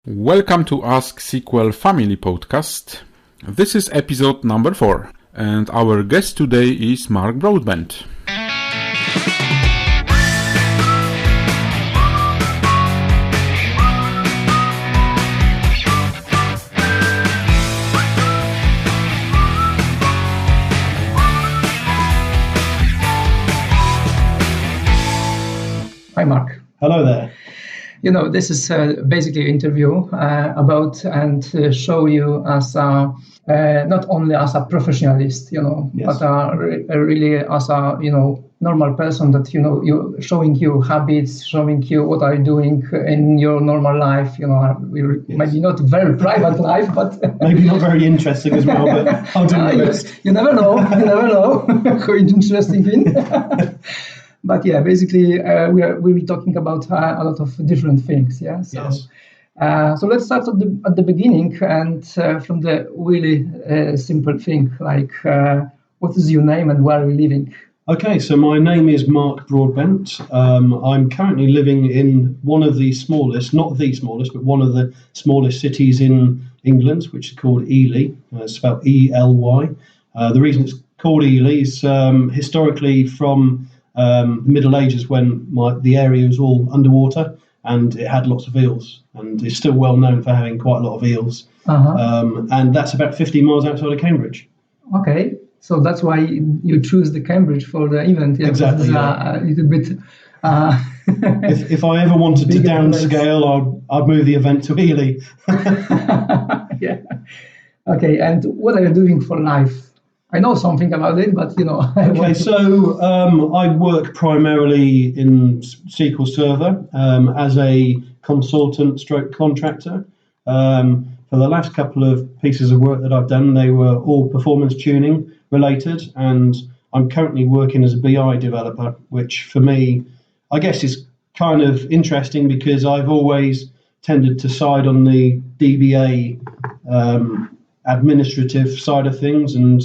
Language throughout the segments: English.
Welcome to Ask SQL Family podcast. This is episode number 4, and our guest today is Mark Broadbent. Hi, Mark. Hello there. This is basically an interview about and show you as not only as a professionalist, Yes. but really as a, normal person that, you showing you habits, showing you what are you doing in your normal life, Yes. maybe not very private life, but Maybe not very interesting as well, but I'll do my best. you never know how interesting in. But yeah, basically, we were talking about a lot of different things. Yeah. So, Yes. so let's start at the beginning and from the really simple thing, like what is your name and where are you living? Okay, so my name is Mark Broadbent. I'm currently living in one of the smallest, not the smallest, but one of the smallest cities in England, which is called Ely. It's spelled E-L-Y. The reason it's called Ely is historically from the Middle Ages when the area was all underwater and it had lots of eels, and it's still well known for having quite a lot of eels. And that's about 50 miles outside of Cambridge. Okay, so that's why you choose the Cambridge for the event. Yeah, Exactly. A little bit. If I ever wanted to downscale, I'd move the event to Ely. Yeah. Okay, and what are you doing for life? I know something about it, but Okay, so I work primarily in SQL Server as a consultant stroke contractor. For the last couple of pieces of work that I've done, they were all performance tuning related, and I'm currently working as a BI developer, which for me, I guess is kind of interesting because I've always tended to side on the DBA administrative side of things, and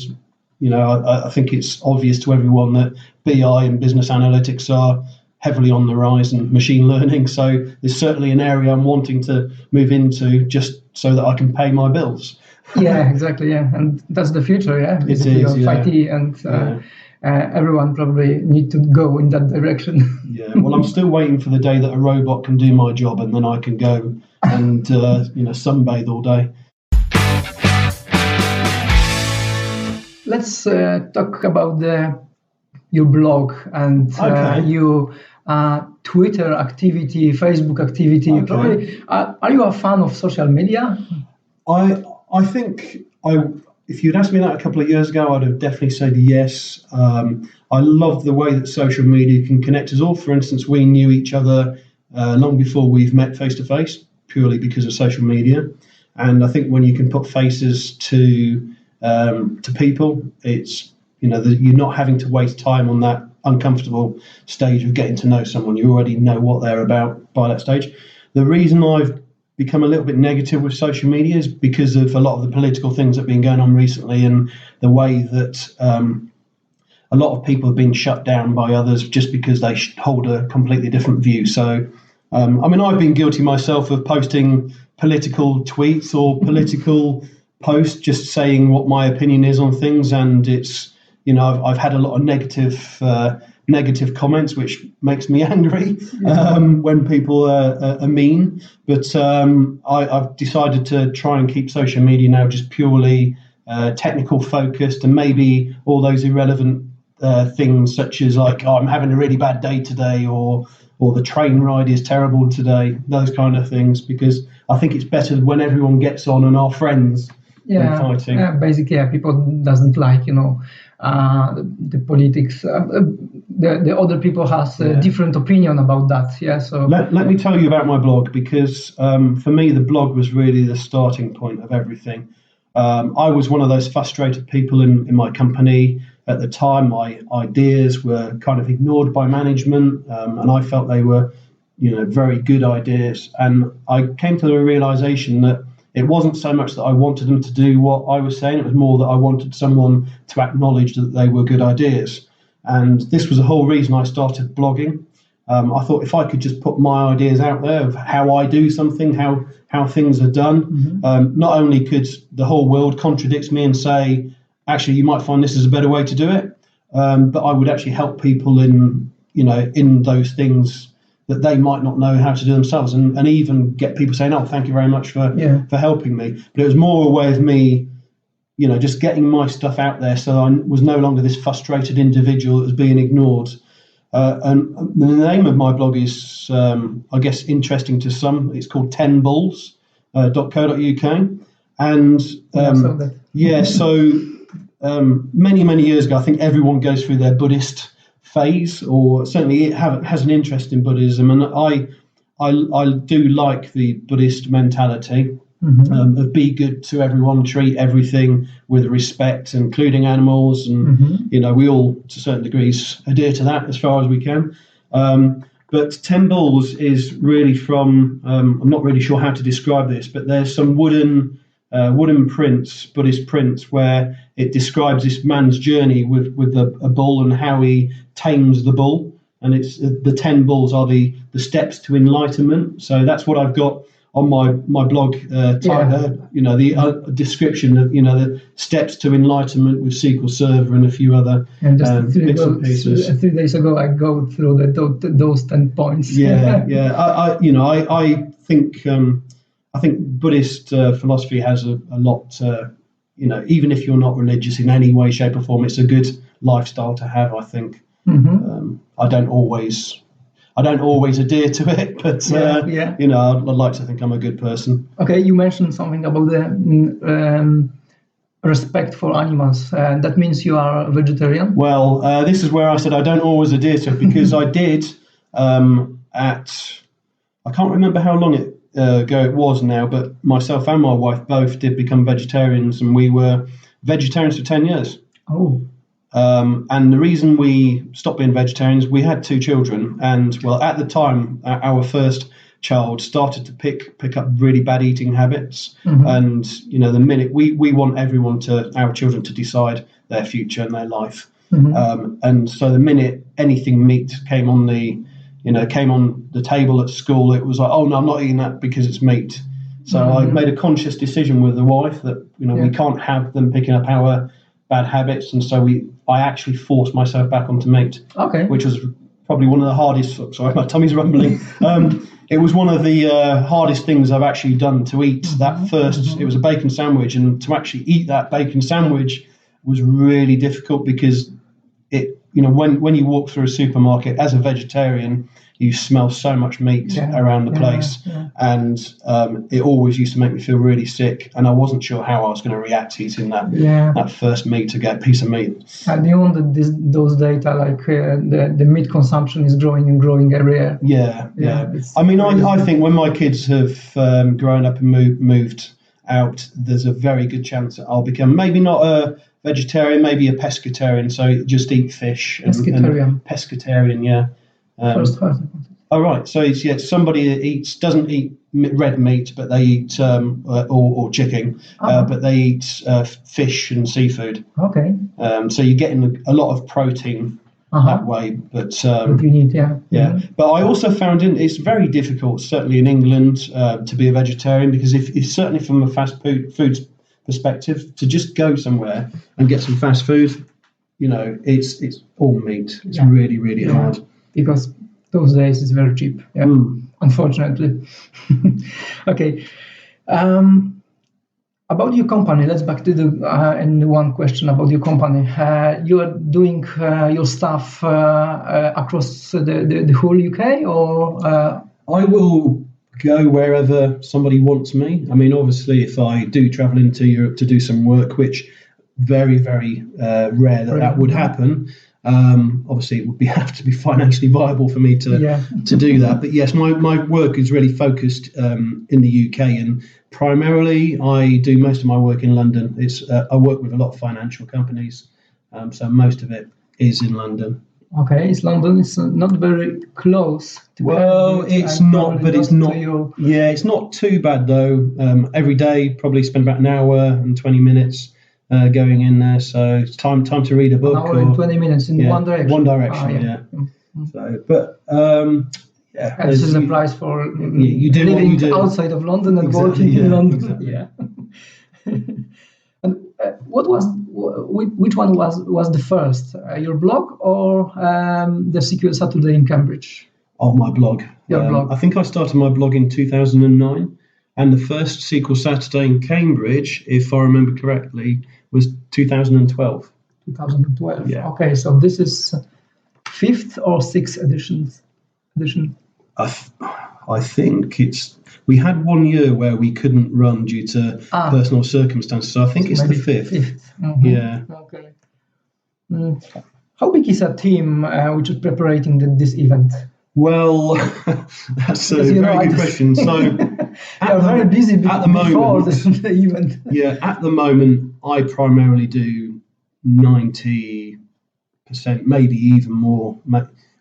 I think it's obvious to everyone that BI and business analytics are heavily on the rise, and machine learning. So there's certainly an area I'm wanting to move into just so that I can pay my bills. Yeah, exactly. Yeah, and that's the future. Yeah, It is, yeah. IT, and everyone probably need to go in that direction. Yeah. Well, I'm still waiting for the day that a robot can do my job, and then I can go and sunbathe all day. Let's talk about your blog and your Twitter activity, Facebook activity. Okay. Probably, are you a fan of social media? I think if you'd asked me that a couple of years ago, I'd have definitely said yes. I love the way that social media can connect us all. For instance, we knew each other long before we've met face to face, purely because of social media. And I think when you can put faces to people, it's you're not having to waste time on that uncomfortable stage of getting to know someone. You already know what they're about by that stage. The reason I've become a little bit negative with social media is because of a lot of the political things that have been going on recently, and the way that a lot of people have been shut down by others just because they hold a completely different view. So I've been guilty myself of posting political tweets or political post just saying what my opinion is on things, and it's I've had a lot of negative comments, which makes me angry when people are mean, but I've decided to try and keep social media now just purely technical focused, and maybe all those irrelevant things such as like, I'm having a really bad day today, or the train ride is terrible today, those kind of things, because I think it's better when everyone gets on and are friends. Yeah, basically, people doesn't like the politics. The other people has a different opinion about that. Yeah, so let me tell you about my blog, because for me the blog was really the starting point of everything. I was one of those frustrated people in my company at the time. My ideas were kind of ignored by management, and I felt they were very good ideas, and I came to the realization that it wasn't so much that I wanted them to do what I was saying, it was more that I wanted someone to acknowledge that they were good ideas. And this was the whole reason I started blogging. I thought if I could just put my ideas out there of how I do something, how things are done, not only could the whole world contradict me and say, actually, you might find this is a better way to do it, but I would actually help people in those things that they might not know how to do themselves, and even get people saying, "Oh, thank you very much for helping me." But it was more a way of me, just getting my stuff out there, so I was no longer this frustrated individual that was being ignored. And the name of my blog is, I guess, interesting to some. It's called 10bulls.co.uk, and many years ago, I think everyone goes through their Buddhist phase, or certainly has an interest in Buddhism, and I do like the Buddhist mentality of be good to everyone, treat everything with respect, including animals, and we all to certain degrees adhere to that as far as we can. But 10 Bulls is really from, I'm not really sure how to describe this, but there's some wooden prints, Buddhist prints, where it describes this man's journey with a bull and how he tames the bull. And it's the 10 bulls are the steps to enlightenment. So that's what I've got on my blog, the description of the steps to enlightenment with SQL Server and a few other bits and pieces. 3 days ago, I go through those 10 points. I think Buddhist philosophy has a lot. Even if you're not religious in any way, shape, or form, it's a good lifestyle to have. I think. I don't always adhere to it, but I'd like to think I'm a good person. Okay, you mentioned something about the respect for animals. That means you are a vegetarian? Well, this is where I said I don't always adhere to it, because I did I can't remember how long ago it was now, but myself and my wife both did become vegetarians, and we were vegetarians for 10 years. Oh. And the reason we stopped being vegetarians, we had 2 children, and at the time, our first child started to pick up really bad eating habits. And the minute we want our children to decide their future and their life, and so the minute anything meat came on the table at school, it was like, oh no, I'm not eating that because it's meat. So I made a conscious decision with the wife that we can't have them picking up our bad habits, and so I actually forced myself back onto meat, which was probably one of the hardest. Sorry, my tummy's rumbling. It was one of the hardest things I've actually done to eat. That first, it was a bacon sandwich, and to actually eat that bacon sandwich was really difficult, because when you walk through a supermarket as a vegetarian, you smell so much meat around the place, and it always used to make me feel really sick, and I wasn't sure how I was going to react eating that first meat, to get a piece of meat. And you know that those data, like the meat consumption is growing every year. I mean, I think when my kids have grown up and moved out, there's a very good chance that I'll become maybe not a vegetarian, maybe a pescatarian, so just eat fish. Pescatarian, yeah. First heard. Oh, right. So it's somebody that doesn't eat red meat, but they eat or chicken, but they eat fish and seafood. Okay. So you're getting a lot of protein that way, but you need, But I also found it's very difficult, certainly in England, to be a vegetarian, because if certainly from a fast food perspective, to just go somewhere and get some fast food, it's all meat. It's really, really hard. Because those days it's very cheap, unfortunately. Okay. About your company, let's back to and one question about your company. You are doing your stuff across the whole UK, or? I will go wherever somebody wants me. I mean, obviously, if I do travel into Europe to do some work, which very, very rare that would happen. Obviously, it would have to be financially viable for me to do that. But yes, my work is really focused in the UK, and primarily I do most of my work in London. I work with a lot of financial companies, so most of it is in London. Okay, London is not very close to it's not, but it's not. Yeah, it's not too bad though. Every day, probably spend about an hour and 20 minutes. Going in there, so it's time to read a book. An hour and 20 minutes in one direction. One direction, So, but yeah, And this is the price for you do what you living do. outside of London and Exactly, working yeah, in London. exactly. Yeah. And which one was the first? Your blog or the SQL Saturday in Cambridge? Oh, my blog. Your blog. I think I started my blog in 2009, and the first SQL Saturday in Cambridge, if I remember correctly, was 2012. 2012. Yeah. Okay, so this is fifth or sixth edition. I think we had 1 year where we couldn't run due to personal circumstances, so I think it's the fifth. Mm-hmm. Yeah. Okay. How big is a team which is preparing this event? Well, that's a very good question. So, I'm very busy at the before moment, the event. Yeah, at the moment, I primarily do 90%, maybe even more.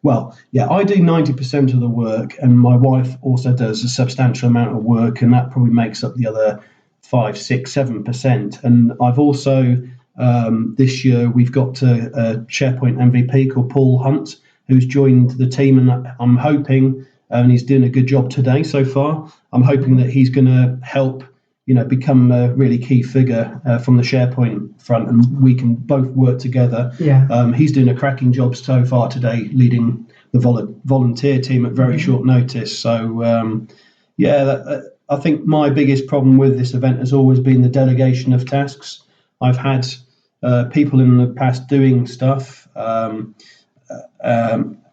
Well, yeah, I do 90% of the work, and my wife also does a substantial amount of work, and that probably makes up the other 5, 6, 7%. And I've also, this year, we've got a SharePoint MVP called Paul Hunt, who's joined the team, and I'm hoping, and he's doing a good job today so far, I'm hoping that he's going to help, become a really key figure from the SharePoint front, and we can both work together. Yeah. He's doing a cracking job so far today, leading the volunteer team at very short notice. So, I think my biggest problem with this event has always been the delegation of tasks. I've had people in the past doing stuff,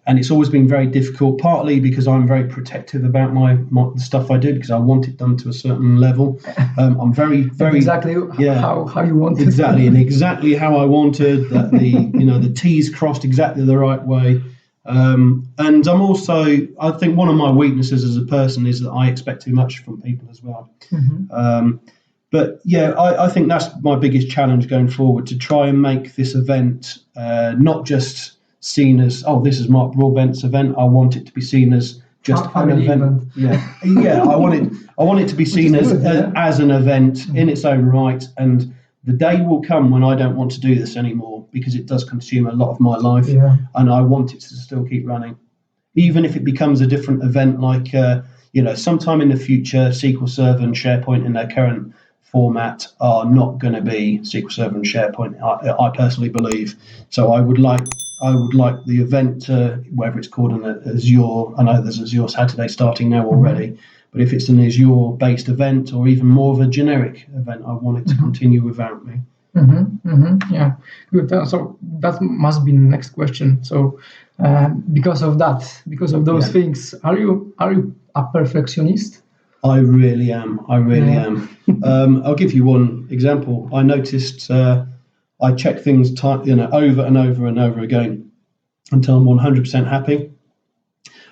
and it's always been very difficult, partly because I'm very protective about the stuff I do, because I want it done to a certain level. I'm very exactly how you want it. Exactly, and exactly how I wanted, that the T's crossed exactly the right way. And I'm also, I think one of my weaknesses as a person is that I expect too much from people as well. Mm-hmm. But yeah, I think that's my biggest challenge going forward, to try and make this event not just seen as, this is Mark Broadbent's event. I want it to be seen as just an event. Yeah. I want it to be seen as an event in its own right. And the day will come when I don't want to do this anymore, because it does consume a lot of my life, and I want it to still keep running, even if it becomes a different event. Like sometime in the future, SQL Server and SharePoint in their current format are not going to be SQL Server and SharePoint. I personally believe. So I would like the event to, whether it's called an Azure, I know there's Azure Saturday starting now already, but if it's an Azure-based event or even more of a generic event, I want it to continue without me. Yeah, good. So that must be the next question. So because of those things, are you a perfectionist? I really am. I'll give you one example. I noticed I check things over and over and over again until I'm 100% happy.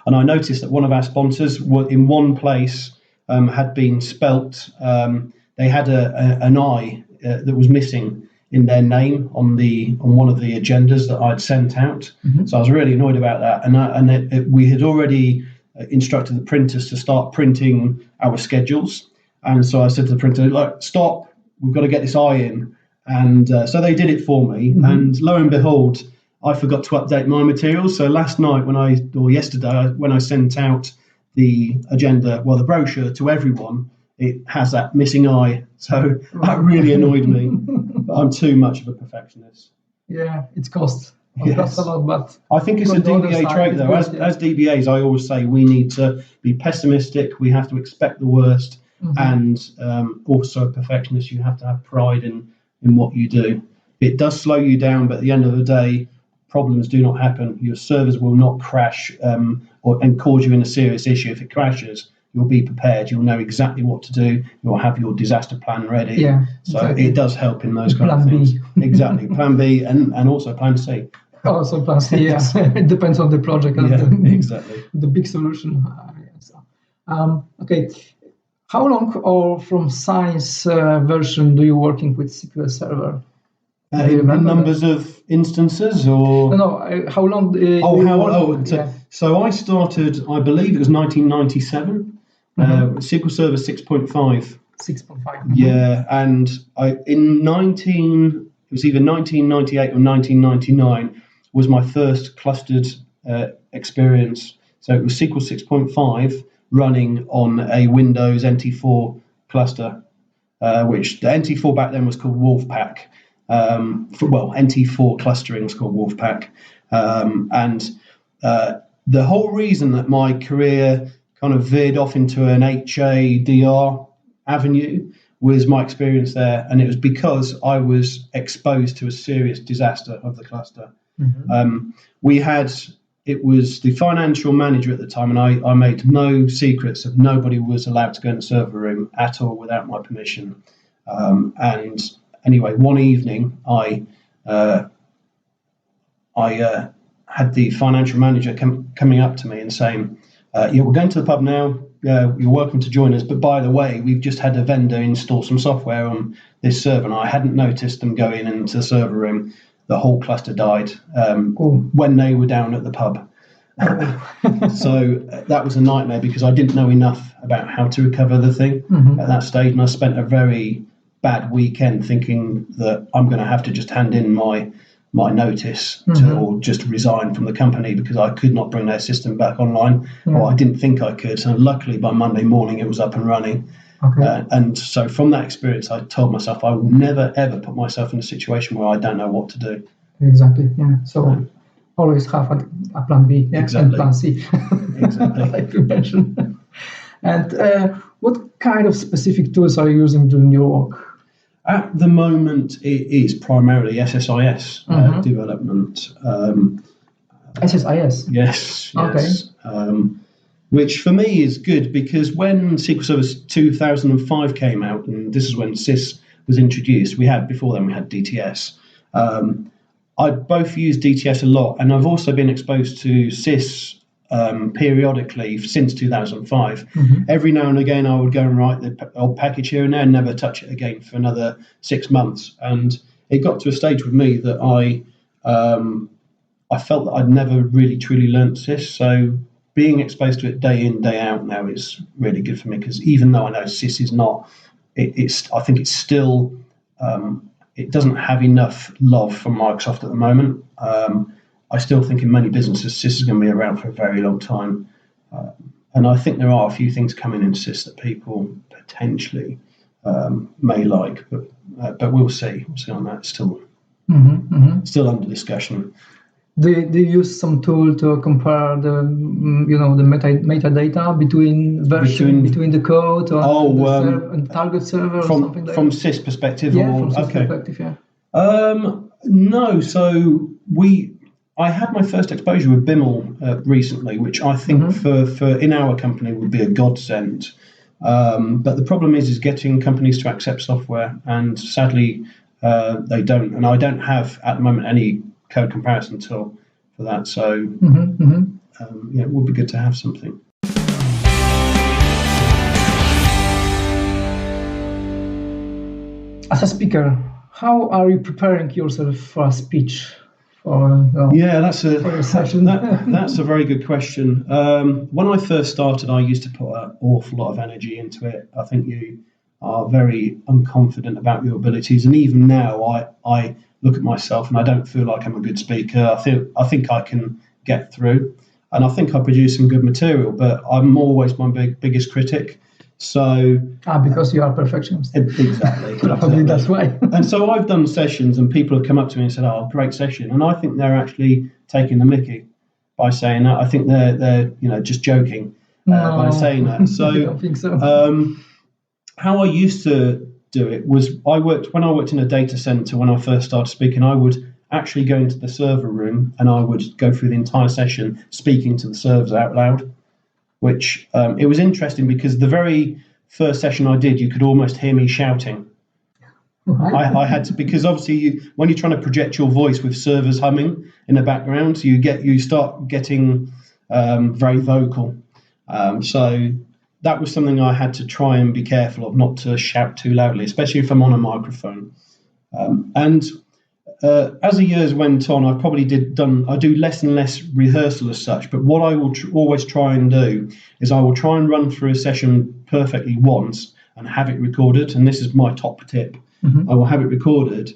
And I noticed that one of our sponsors, in one place, had been spelt. They had an I that was missing in their name on one of the agendas that I'd sent out. So I was really annoyed about that. And we had already instructed the printers to start printing our schedules. And so I said to the printer, look, stop, we've got to get this I in. And so they did it for me. And lo and behold, I forgot to update my materials. So last night yesterday, when I sent out the agenda, the brochure to everyone, it has that missing I. So that really annoyed me. But I'm too much of a perfectionist. Yeah, it's cost. That's a lot, but I think it's a DBA trait, though. As DBAs, I always say we need to be pessimistic. We have to expect the worst, and also a perfectionist. You have to have pride in what you do. It does slow you down, but at the end of the day, problems do not happen. Your servers will not crash and cause you in a serious issue. If it crashes, you'll be prepared. You'll know exactly what to do. You'll have your disaster plan ready. Yeah, so exactly. It does help in those kind of things. B. Exactly. Plan B and also Plan C. Also Plan C, yeah. It depends on the project and exactly. the big solution. Okay. How long or from science version do you working with SQL Server? In numbers of instances, or how long? So I started, I believe it was 1997. SQL Server 6.5. 6.5. Yeah, and it was either 1998 or 1999 was my first clustered experience. So it was SQL 6.5 running on a Windows NT4 cluster, which the NT4 back then was called Wolfpack. NT4 clustering is called Wolfpack. The whole reason that my career kind of veered off into an HADR avenue was my experience there, and it was because I was exposed to a serious disaster of the cluster. It was the financial manager at the time, and I made no secrets of nobody was allowed to go in the server room at all without my permission. And anyway, one evening I had the financial manager coming up to me and saying, we're going to the pub now. You're welcome to join us. But by the way, we've just had a vendor install some software on this server, and I hadn't noticed them going into the server room. The whole cluster died when they were down at the pub. So that was a nightmare because I didn't know enough about how to recover the thing at that stage. And I spent a very bad weekend thinking that I'm going to have to just hand in my notice or just resign from the company because I could not bring their system back online, or I didn't think I could. So luckily by Monday morning it was up and running. And so from that experience I told myself I will never ever put myself in a situation where I don't know what to do. Exactly, yeah. So always have a plan B, and plan C. Exactly. Like you mentioned. And what kind of specific tools are you using during your work? At the moment, it is primarily SSIS development. SSIS? Yes. Okay. Which for me is good because when SQL Server 2005 came out, and this is when SIS was introduced, before then we had DTS. I both used DTS a lot, and I've also been exposed to SIS periodically since 2005. Every now and again I would go and write the old package here and there and never touch it again for another 6 months. And it got to a stage with me that I felt that I'd never really truly learnt SIS. So being exposed to it day in, day out now is really good for me, because even though I know SIS is not, I think it's still, it doesn't have enough love from Microsoft at the moment. I still think in many businesses SIS is going to be around for a very long time. And I think there are a few things coming in SIS that people potentially may like, but we'll see. We'll see on that. Still under discussion. Do you use some tool to compare the metadata between the code or and target server or something like that? From SIS perspective? Yeah, from SIS perspective, yeah. No, so I had my first exposure with BIML recently, which I think for in our company would be a godsend. But the problem is getting companies to accept software, and sadly they don't. And I don't have at the moment any code comparison tool for that. So it would be good to have something. As a speaker, how are you preparing yourself for a speech? That's a session. That's a very good question. When I first started, I used to put an awful lot of energy into it. I think you are very unconfident about your abilities, and even now, I look at myself and I don't feel like I'm a good speaker. I think I can get through, and I think I produce some good material, but I'm always my biggest critic. So because you are a perfectionist. Exactly. Probably that's why. And so I've done sessions and people have come up to me and said, "Oh, great session." And I think they're actually taking the mickey by saying that. I think they're just joking by saying that. So I don't think so. How I used to do it was when I worked in a data center when I first started speaking, I would actually go into the server room and I would go through the entire session speaking to the servers out loud. Which it was interesting because the very first session I did, you could almost hear me shouting. I had to, because obviously when you're trying to project your voice with servers humming in the background, you start getting very vocal. So that was something I had to try and be careful of, not to shout too loudly, especially if I'm on a microphone. As the years went on, I do less and less rehearsal as such, but what I will always try and do is I will try and run through a session perfectly once and have it recorded, and this is my top tip. I will have it recorded,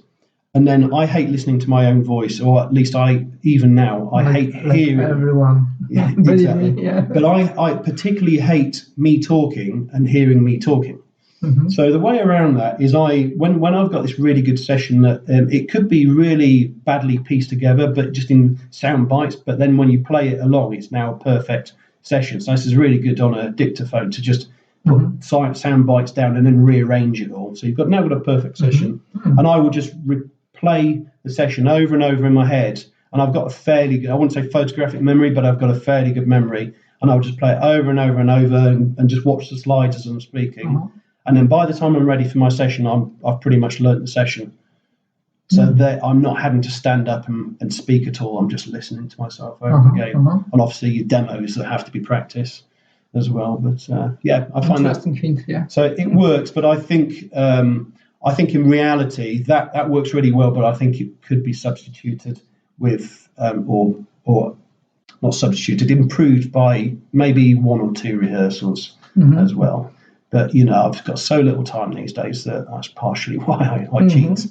And then I hate listening to my own voice, or at least I hate hearing everyone. Yeah, Believe exactly. me, yeah. But I particularly hate me talking and hearing me talking. Mm-hmm. So the way around that is when I've got this really good session that it could be really badly pieced together, but just in sound bites. But then when you play it along, it's now a perfect session. So this is really good on a dictaphone to just put sound bites down and then rearrange it all. So you've now got a perfect session. And I will just replay the session over and over in my head. And I've got a fairly good, I wouldn't say photographic memory, but I've got a fairly good memory. And I'll just play it over and over and over and just watch the slides as I'm speaking. And then by the time I'm ready for my session, I've pretty much learnt the session. So that I'm not having to stand up and speak at all. I'm just listening to myself over again. And obviously demos that have to be practiced as well. But I find that. So it works, but I think in reality that works really well. But I think it could be substituted with or not substituted, improved by maybe 1 or 2 rehearsals as well. But, I've got so little time these days that's partially why I cheat.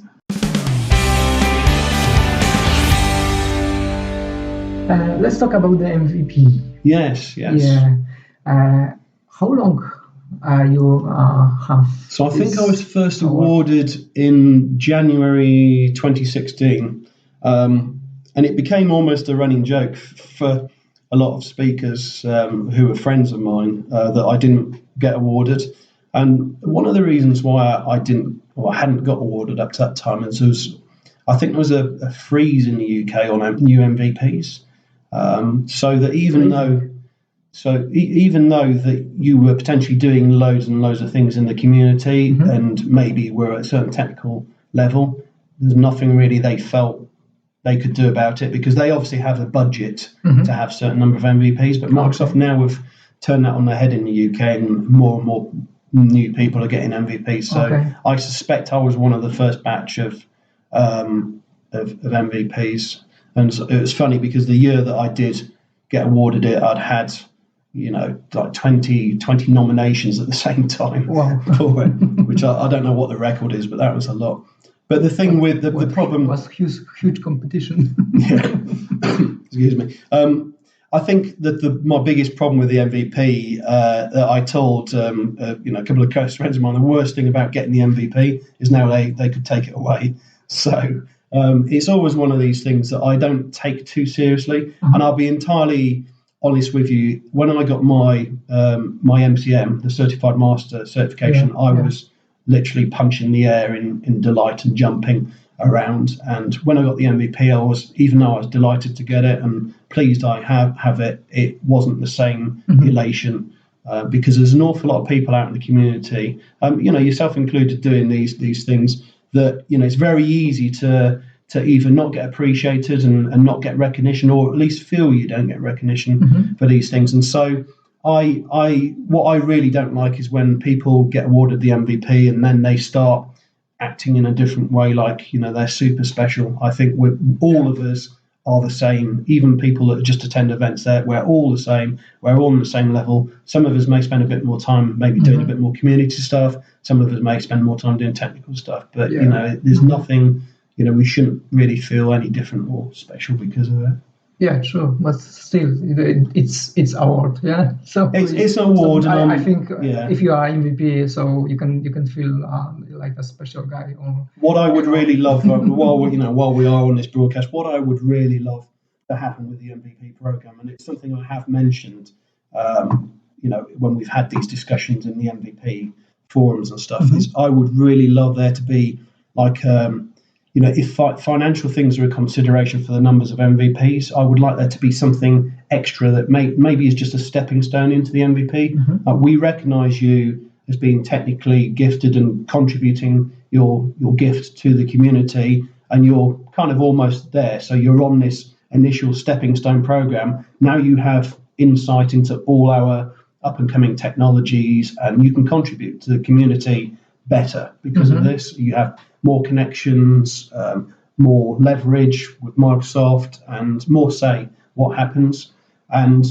Let's talk about the MVP. Yes. Yeah. How long you have? So I think I was first awarded in January 2016. And it became almost a running joke for a lot of speakers who were friends of mine that I didn't get awarded. And one of the reasons why I hadn't got awarded up to that time is I think there was a freeze in the UK on new MVPs. So that even though that you were potentially doing loads and loads of things in the community and maybe were at a certain technical level, there's nothing really they felt they could do about it, because they obviously have a budget to have a certain number of MVPs. But Microsoft now have turned that on their head in the UK, and more new people are getting MVPs. So I suspect I was one of the first batch of MVPs. And so it was funny because the year that I did get awarded it, I'd had like 20 nominations at the same time for it, which I don't know what the record is, but that was a lot. But the thing with the problem was huge competition. Excuse me. I think that my biggest problem with the MVP that I told a couple of close friends of mine, the worst thing about getting the MVP is now they could take it away. So it's always one of these things that I don't take too seriously. And I'll be entirely honest with you. When I got my MCM, the Certified Master certification, I was literally punching the air in delight and jumping around. And when I got the MVP, even though I was delighted to get it and pleased I have it, it wasn't the same elation because there's an awful lot of people out in the community, yourself included, doing these things that, it's very easy to either not get appreciated and not get recognition, or at least feel you don't get recognition for these things. And so what I really don't like is when people get awarded the MVP and then they start acting in a different way, like, they're super special. I think all of us are the same. Even people that just attend events, we're all the same. We're all on the same level. Some of us may spend a bit more time maybe doing a bit more community stuff. Some of us may spend more time doing technical stuff. But, there's nothing, we shouldn't really feel any different or special because of it. Yeah, sure, but still, it's award. Yeah, so it's an award. So I think if you are MVP, so you can feel like a special guy. What I would really love, while we are on this broadcast, what I would really love to happen with the MVP program, and it's something I have mentioned, when we've had these discussions in the MVP forums and stuff, is I would really love there to be like. If financial things are a consideration for the numbers of MVPs, I would like there to be something extra that maybe is just a stepping stone into the MVP. We recognise you as being technically gifted and contributing your gift to the community, and you're kind of almost there. So you're on this initial stepping stone program. Now you have insight into all our up and coming technologies, and you can contribute to the community better because of this. You have more connections, more leverage with Microsoft, and more say what happens. And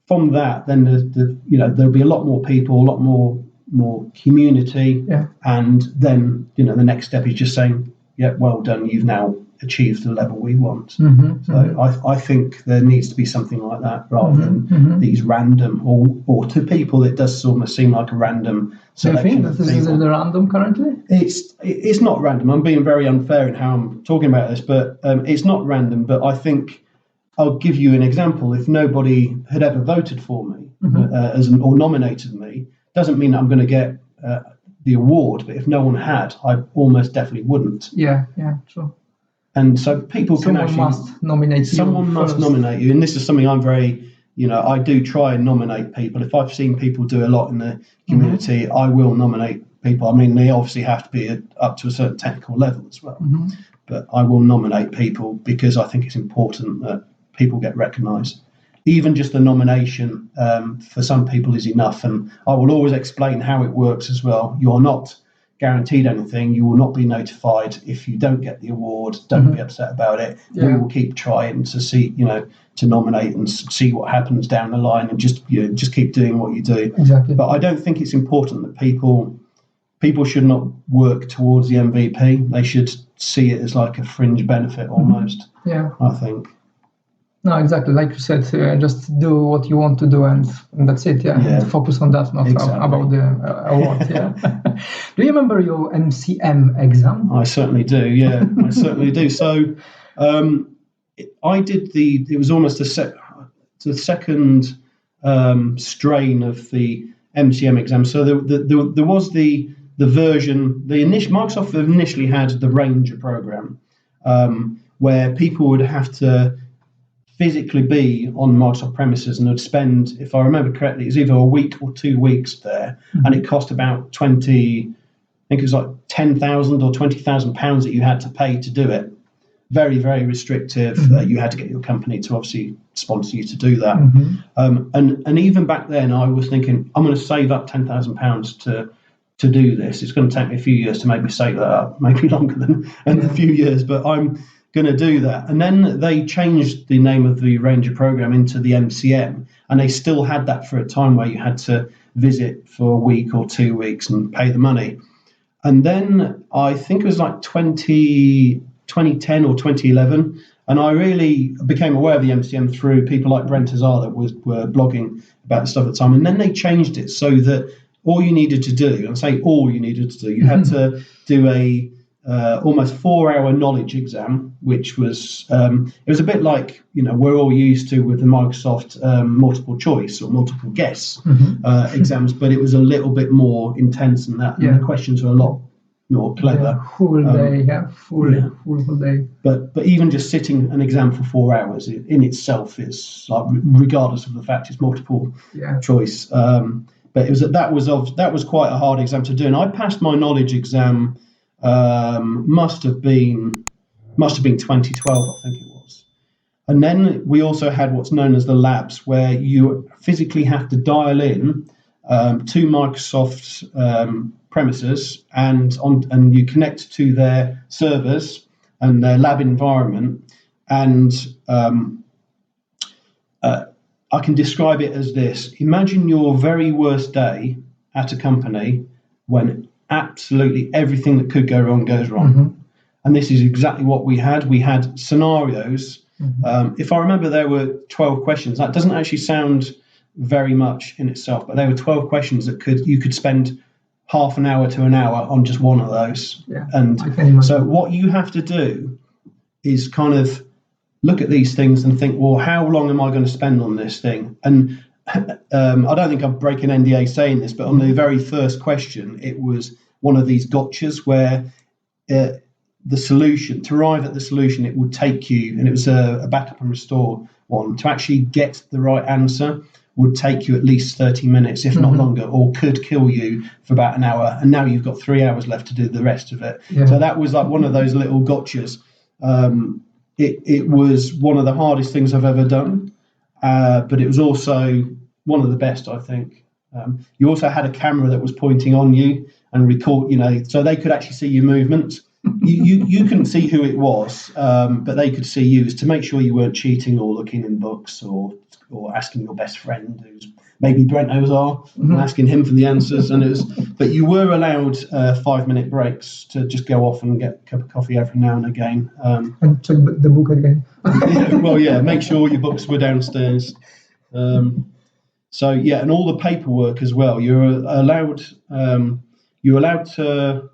from that, then there'll be a lot more people, a lot more community. And then the next step is just saying, yeah, well done, you've now achieved the level we want. So I think there needs to be something like that rather than these random, or to people it does almost seem like a random selection. Do you think this is the random currently? It's not random. I'm being very unfair in how I'm talking about this, but it's not random. But I think I'll give you an example. If nobody had ever voted for me or nominated me, doesn't mean I'm going to get the award. But if no one had, I almost definitely wouldn't. Yeah, true. And so people someone can must nominate you. Someone must nominate you, and this is something I'm very, I do try and nominate people. If I've seen people do a lot in the community, I will nominate people. I mean, they obviously have to be up to a certain technical level as well. But I will nominate people because I think it's important that people get recognised. Even just the nomination for some people is enough, and I will always explain how it works as well. You're not guaranteed anything. You will not be notified if you don't get the award. Don't be upset about it. We will keep trying to see, to nominate and see what happens down the line, and just keep doing what you do. Exactly. But I don't think it's important that people should not work towards the MVP. They should see it as like a fringe benefit almost. Yeah, I think. No, exactly. Like you said, just do what you want to do, and that's it. Yeah, and focus on that, not about the award. Yeah. Do you remember your MCM exam? I certainly do. Yeah, I certainly do. So, I did it was almost the second strain of the MCM exam. So there was the version. Microsoft initially had the Ranger program, where people would have to physically be on Microsoft premises and would spend, if I remember correctly, it was either a week or 2 weeks there, and it cost about I think it was like £10,000 or £20,000 that you had to pay to do it. Very, very restrictive. You had to get your company to obviously sponsor you to do that. And even back then, I was thinking, I'm going to save up £10,000 to do this. It's going to take me a few years to maybe save that up, maybe longer than a few years, but I'm going to do that. And then they changed the name of the Ranger program into the MCM, and they still had that for a time where you had to visit for a week or 2 weeks and pay the money. And then I think it was like 2010 or 2011, and I really became aware of the MCM through people like Brent Azar that were blogging about the stuff at the time. And then they changed it so that all you needed to do, and say all you needed to do, you had to do a almost 4-hour knowledge exam, which was it was a bit like we're all used to with the Microsoft multiple choice or multiple guess exams, but it was a little bit more intense than that. And the questions were a lot more clever. Full day. But even just sitting an exam for 4 hours in itself is like, regardless of the fact it's multiple choice. But that was quite a hard exam to do, and I passed my knowledge exam. Must have been 2012, I think it was. And then we also had what's known as the labs, where you physically have to dial in to Microsoft's premises and you connect to their servers and their lab environment. And I can describe it as this: imagine your very worst day at a company when absolutely everything that could go wrong goes wrong. And this is exactly what we had. We had scenarios. If I remember, there were 12 questions. That doesn't actually sound very much in itself, but there were 12 questions that you could spend half an hour to an hour on just one of those. And so what you have to do is kind of look at these things and think, well, how long am I going to spend on this thing? And I don't think I'm breaking NDA saying this, but on the very first question, it was one of these gotchas where the solution, to arrive at the solution, it would take you, and it was a backup and restore one, to actually get the right answer would take you at least 30 minutes, if not longer, or could kill you for about an hour. And now you've got 3 hours left to do the rest of it. So that was like one of those little gotchas. It was one of the hardest things I've ever done. But it was also one of the best, I think. You also had a camera that was pointing on you and record, so they could actually see your movement. You couldn't see who it was, but they could see you, to make sure you weren't cheating or looking in books or asking your best friend who's maybe Brento's are, and asking him for the answers. But you were allowed 5-minute breaks to just go off and get a cup of coffee every now and again. And check the book again. Make sure your books were downstairs. And all the paperwork as well. You're allowed to.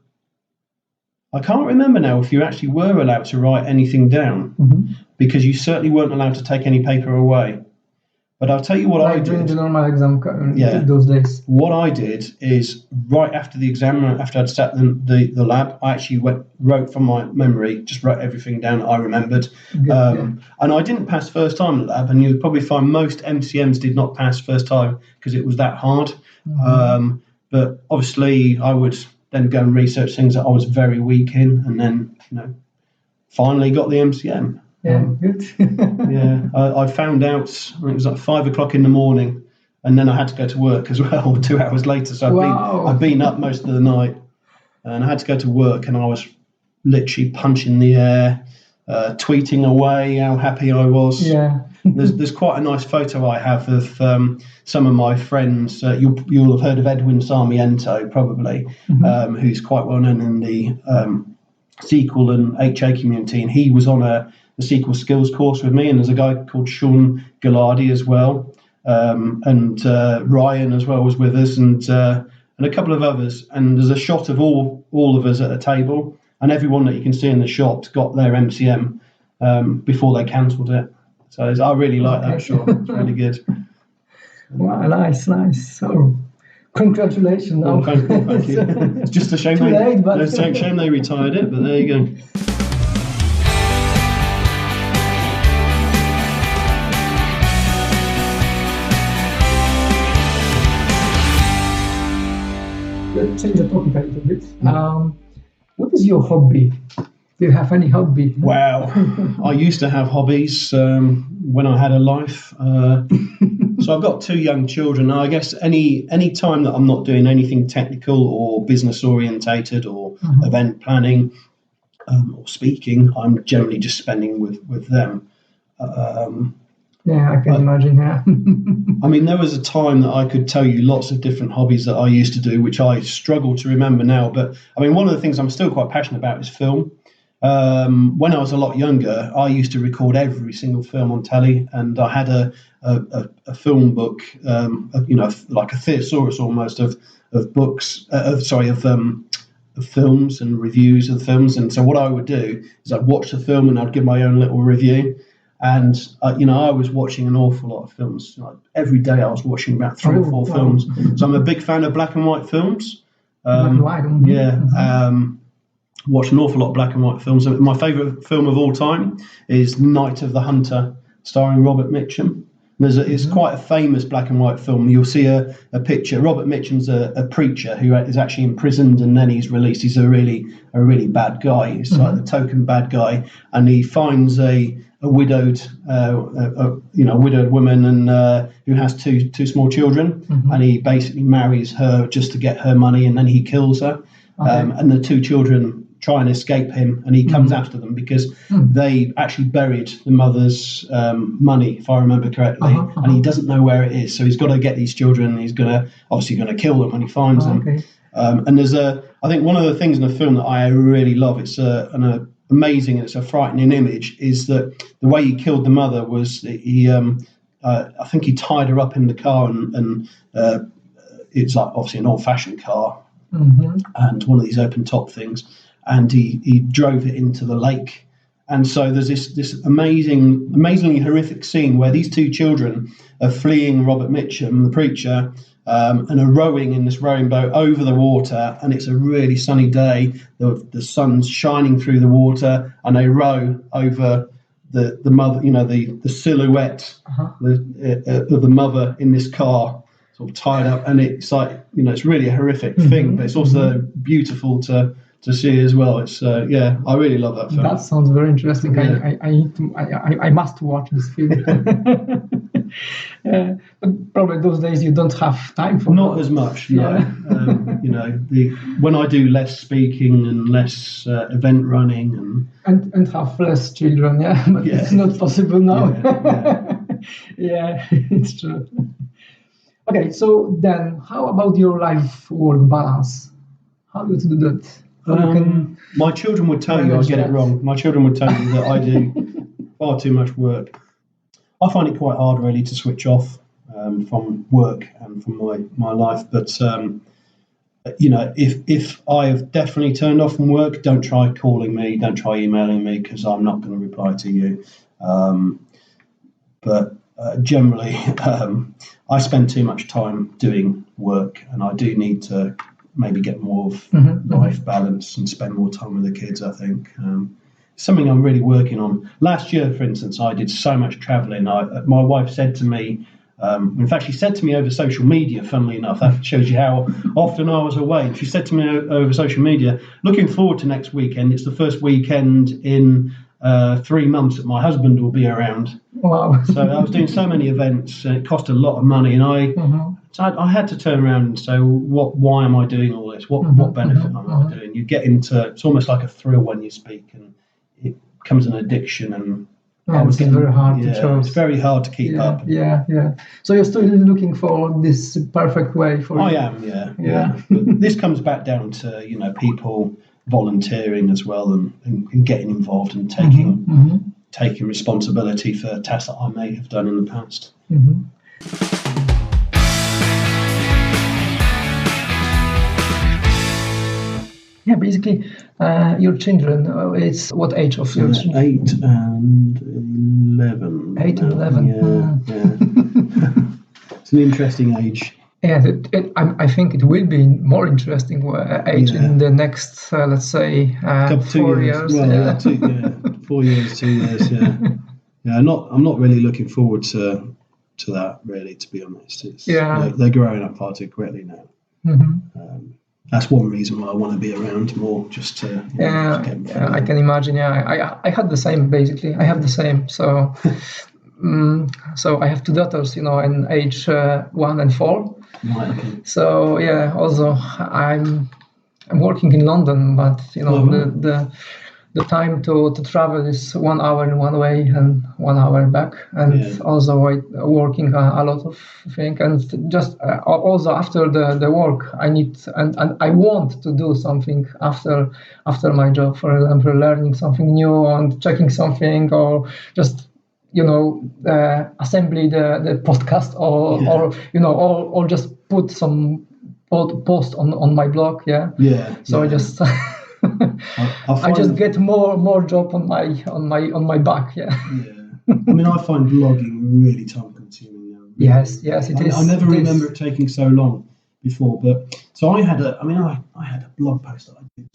I can't remember now if you actually were allowed to write anything down, because you certainly weren't allowed to take any paper away. But I'll tell you what I did. During the normal exam those days. What I did is right after the exam, after I'd sat in the lab, I actually wrote from my memory, just wrote everything down that I remembered. And I didn't pass first time at the lab, and you'd probably find most MCMs did not pass first time because it was that hard. But obviously I would then go and research things that I was very weak in, and then finally got the MCM. Good. I found out, I think it was like 5 o'clock in the morning, and then I had to go to work as well 2 hours later. So I'd been up most of the night, and I had to go to work, and I was literally punching the air, tweeting away how happy I was. There's quite a nice photo I have of some of my friends. You'll have heard of Edwin Sarmiento, probably, who's quite well known in the SQL and HA community, and he was on a SQL skills course with me, and there's a guy called Sean Gallardi as well, and Ryan as well was with us, and a couple of others, and there's a shot of all of us at a table, and everyone that you can see in the shot got their MCM before they cancelled it. So I really like that shot. It's really good. Wow, nice. So, congratulations. Well, thank you. It's just a shame shame they retired it, but there you go. Let's change the topic a little bit. What is your hobby? Do you have any hobby? Wow, I used to have hobbies when I had a life. So I've got 2 young children. I guess any time that I'm not doing anything technical or business orientated or event planning or speaking, I'm generally just spending with them. I can imagine. I mean, there was a time that I could tell you lots of different hobbies that I used to do, which I struggle to remember now. But I mean, one of the things I'm still quite passionate about is film. When I was a lot younger, I used to record every single film on telly, and I had a film book, like a thesaurus almost of books, of films and reviews of the films. And so what I would do is I'd watch the film and I'd give my own little review. And I was watching an awful lot of films. Like every day I was watching about 3 or 4 films. So I'm a big fan of black and white films. Watch an awful lot of black and white films. My favourite film of all time is Night of the Hunter, starring Robert Mitchum. It's quite a famous black and white film. You'll see a picture. Robert Mitchum's a preacher who is actually imprisoned, and then he's released. He's a really bad guy. He's like the token bad guy, and he finds a widowed woman and who has two small children, and he basically marries her just to get her money, and then he kills her. And the 2 children try and escape him, and he comes after them because they actually buried the mother's money, if I remember correctly, and he doesn't know where it is. So he's got to get these children, and he's obviously going to kill them when he finds them. And there's I think one of the things in the film that I really love, it's an amazing, it's a frightening image, is that the way he killed the mother was I think he tied her up in the car, and it's like obviously an old-fashioned car, and one of these open top things, and he drove it into the lake. And so there's this amazingly horrific scene where these 2 children are fleeing Robert Mitchum, the preacher, and are rowing in this rowing boat over the water, and it's a really sunny day. The sun's shining through the water, and they row over the mother, the silhouette of the mother in this car, sort of tied up, and it's like, it's really a horrific thing, but it's also beautiful to see as well. It's I really love that film. That sounds very interesting. I must watch this film. But probably those days you don't have time for not as much. No, when I do less speaking and less event running and have less children, but it's not possible now. Yeah. Yeah, it's true. Okay, so then how about your life-work balance? How do you do that? How you can My children would tell you I manage get it that? wrong. My children would tell you that I do far too much work. I find it quite hard, really, to switch off from work and from my life. But if I have definitely turned off from work, don't try calling me, don't try emailing me, because I'm not going to reply to you. But generally, I spend too much time doing work, and I do need to maybe get more of life balance and spend more time with the kids, I think. Something I'm really working on. Last year, for instance, I did so much traveling. My wife said to me, in fact, she said to me over social media, funnily enough, that shows you how often I was away. She said to me over social media, looking forward to next weekend. It's the first weekend in 3 months that my husband will be around. Wow. So I was doing so many events, and it cost a lot of money, and I had to turn around and say, why am I doing all this? What benefit am I doing? You get into, it's almost like a thrill when you speak, and it becomes an addiction, and It's very hard to choose. It's very hard to keep up. Yeah. So you're still looking for this perfect way for I you? am, yeah. But this comes back down to, people volunteering as well, and getting involved and taking responsibility for tasks that I may have done in the past. Yeah, basically, your children, it's what age of your children? 8 and 11. 8 and 11. Yeah. It's an interesting age. Yeah, I think it will be more interesting age in the next, let's say, 4 years. Well, 4 years, 2 years. Yeah, I'm not really looking forward to that. Really, to be honest, they're growing up far too quickly now. That's one reason why I want to be around more, just to I can imagine. Yeah, I had the same. Basically, I have the same. So, so I have 2 daughters, in age 1 and 4. Right, okay. So yeah, also I'm working in London, but the time to travel is 1 hour in one way and 1 hour back, and also I working a lot of things, and just also after the work I need and I want to do something after my job, for example, learning something new and checking something, or just assembly the podcast, or just put some post on my blog. So I just I just get more job on my back. I mean, I find blogging really time consuming now. Yes, it is. I never remember it taking so long before, but so I had a blog post that I did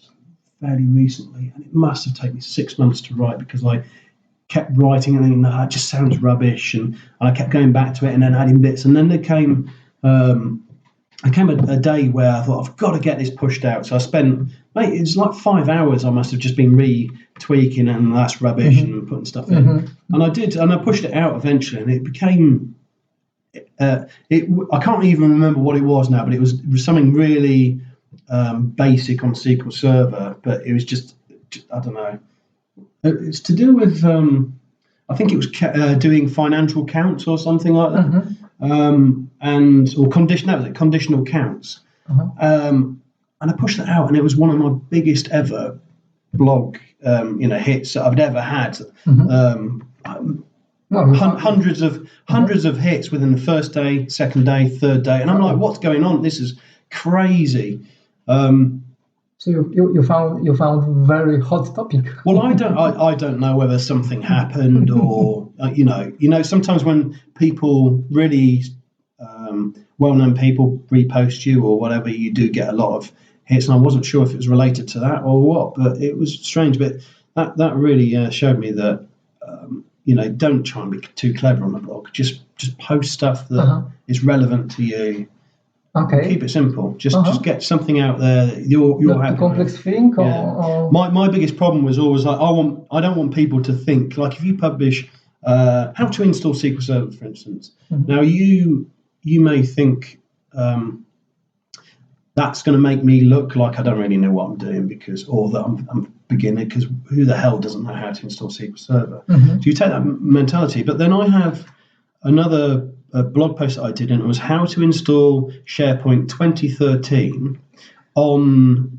fairly recently, and it must have taken me 6 months to write, because I kept writing and thinking, no, it just sounds rubbish, and I kept going back to it and then adding bits, and then there came a day where I thought, I've got to get this pushed out. So I spent, it's like 5 hours I must have just been retweaking, and that's rubbish, and putting stuff in. And I did, and I pushed it out eventually, and it became, I can't even remember what it was now, but it was something really basic on SQL Server, but it was just, I don't know. It's to do with, I think it was doing financial counts or something like that. Conditional counts. And I pushed that out, and it was one of my biggest ever blog hits that I've ever had. Hundreds of hits within the first day, second day, third day, and I'm like, what's going on? This is crazy. So you found very hot topic. Well, I don't know whether something happened, or sometimes when people really well-known people repost you or whatever, you do get a lot of hits, and I wasn't sure if it was related to that or what, but it was strange. But that really showed me that don't try and be too clever on the blog. Just post stuff that is relevant to you. Okay. Keep it simple. Just get something out there that you're happy with. Complex thing. Or... My biggest problem was always like I don't want people to think, like, if you publish how to install SQL Server, for instance. Now you may think that's going to make me look like I don't really know what I'm doing, or that I'm a beginner, because who the hell doesn't know how to install SQL Server? So you take that mentality, but then I have another a blog post that I did, and it was how to install SharePoint 2013 on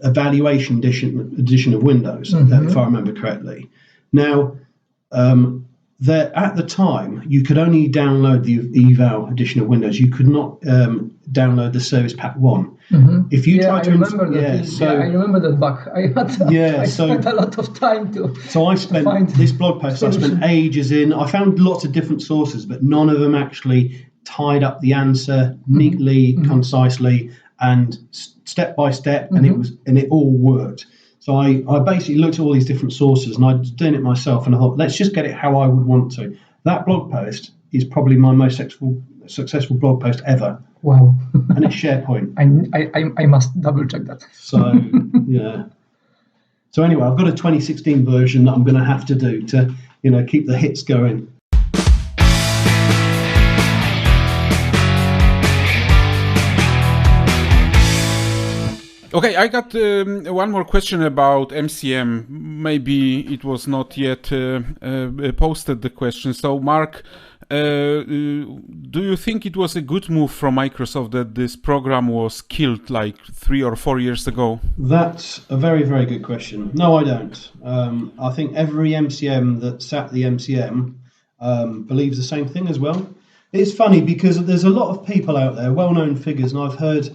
evaluation edition of Windows, if I remember correctly. Now, there at the time, you could only download the eval edition of Windows. You could not download the Service Pack 1. If you try to, I remember that bug. I spent a lot of time to. So I spent this blog post. I spent ages in. I found lots of different sources, but none of them actually tied up the answer neatly, concisely, and step by step, and it all worked. So I basically looked at all these different sources, and I was doing it myself, and I thought, let's just get it how I would want to. That blog post is probably my most successful blog post ever. Wow. And it's SharePoint. I must double check that. So, yeah. So anyway, I've got a 2016 version that I'm going to have to do to, keep the hits going. Okay, I got one more question about MCM. Maybe it was not yet posted, the question. So, Mark, do you think it was a good move from Microsoft that this program was killed like 3 or 4 years ago? That's a very, very good question. No, I don't. I think every MCM that sat the MCM believes the same thing as well. It's funny because there's a lot of people out there, well-known figures, and I've heard...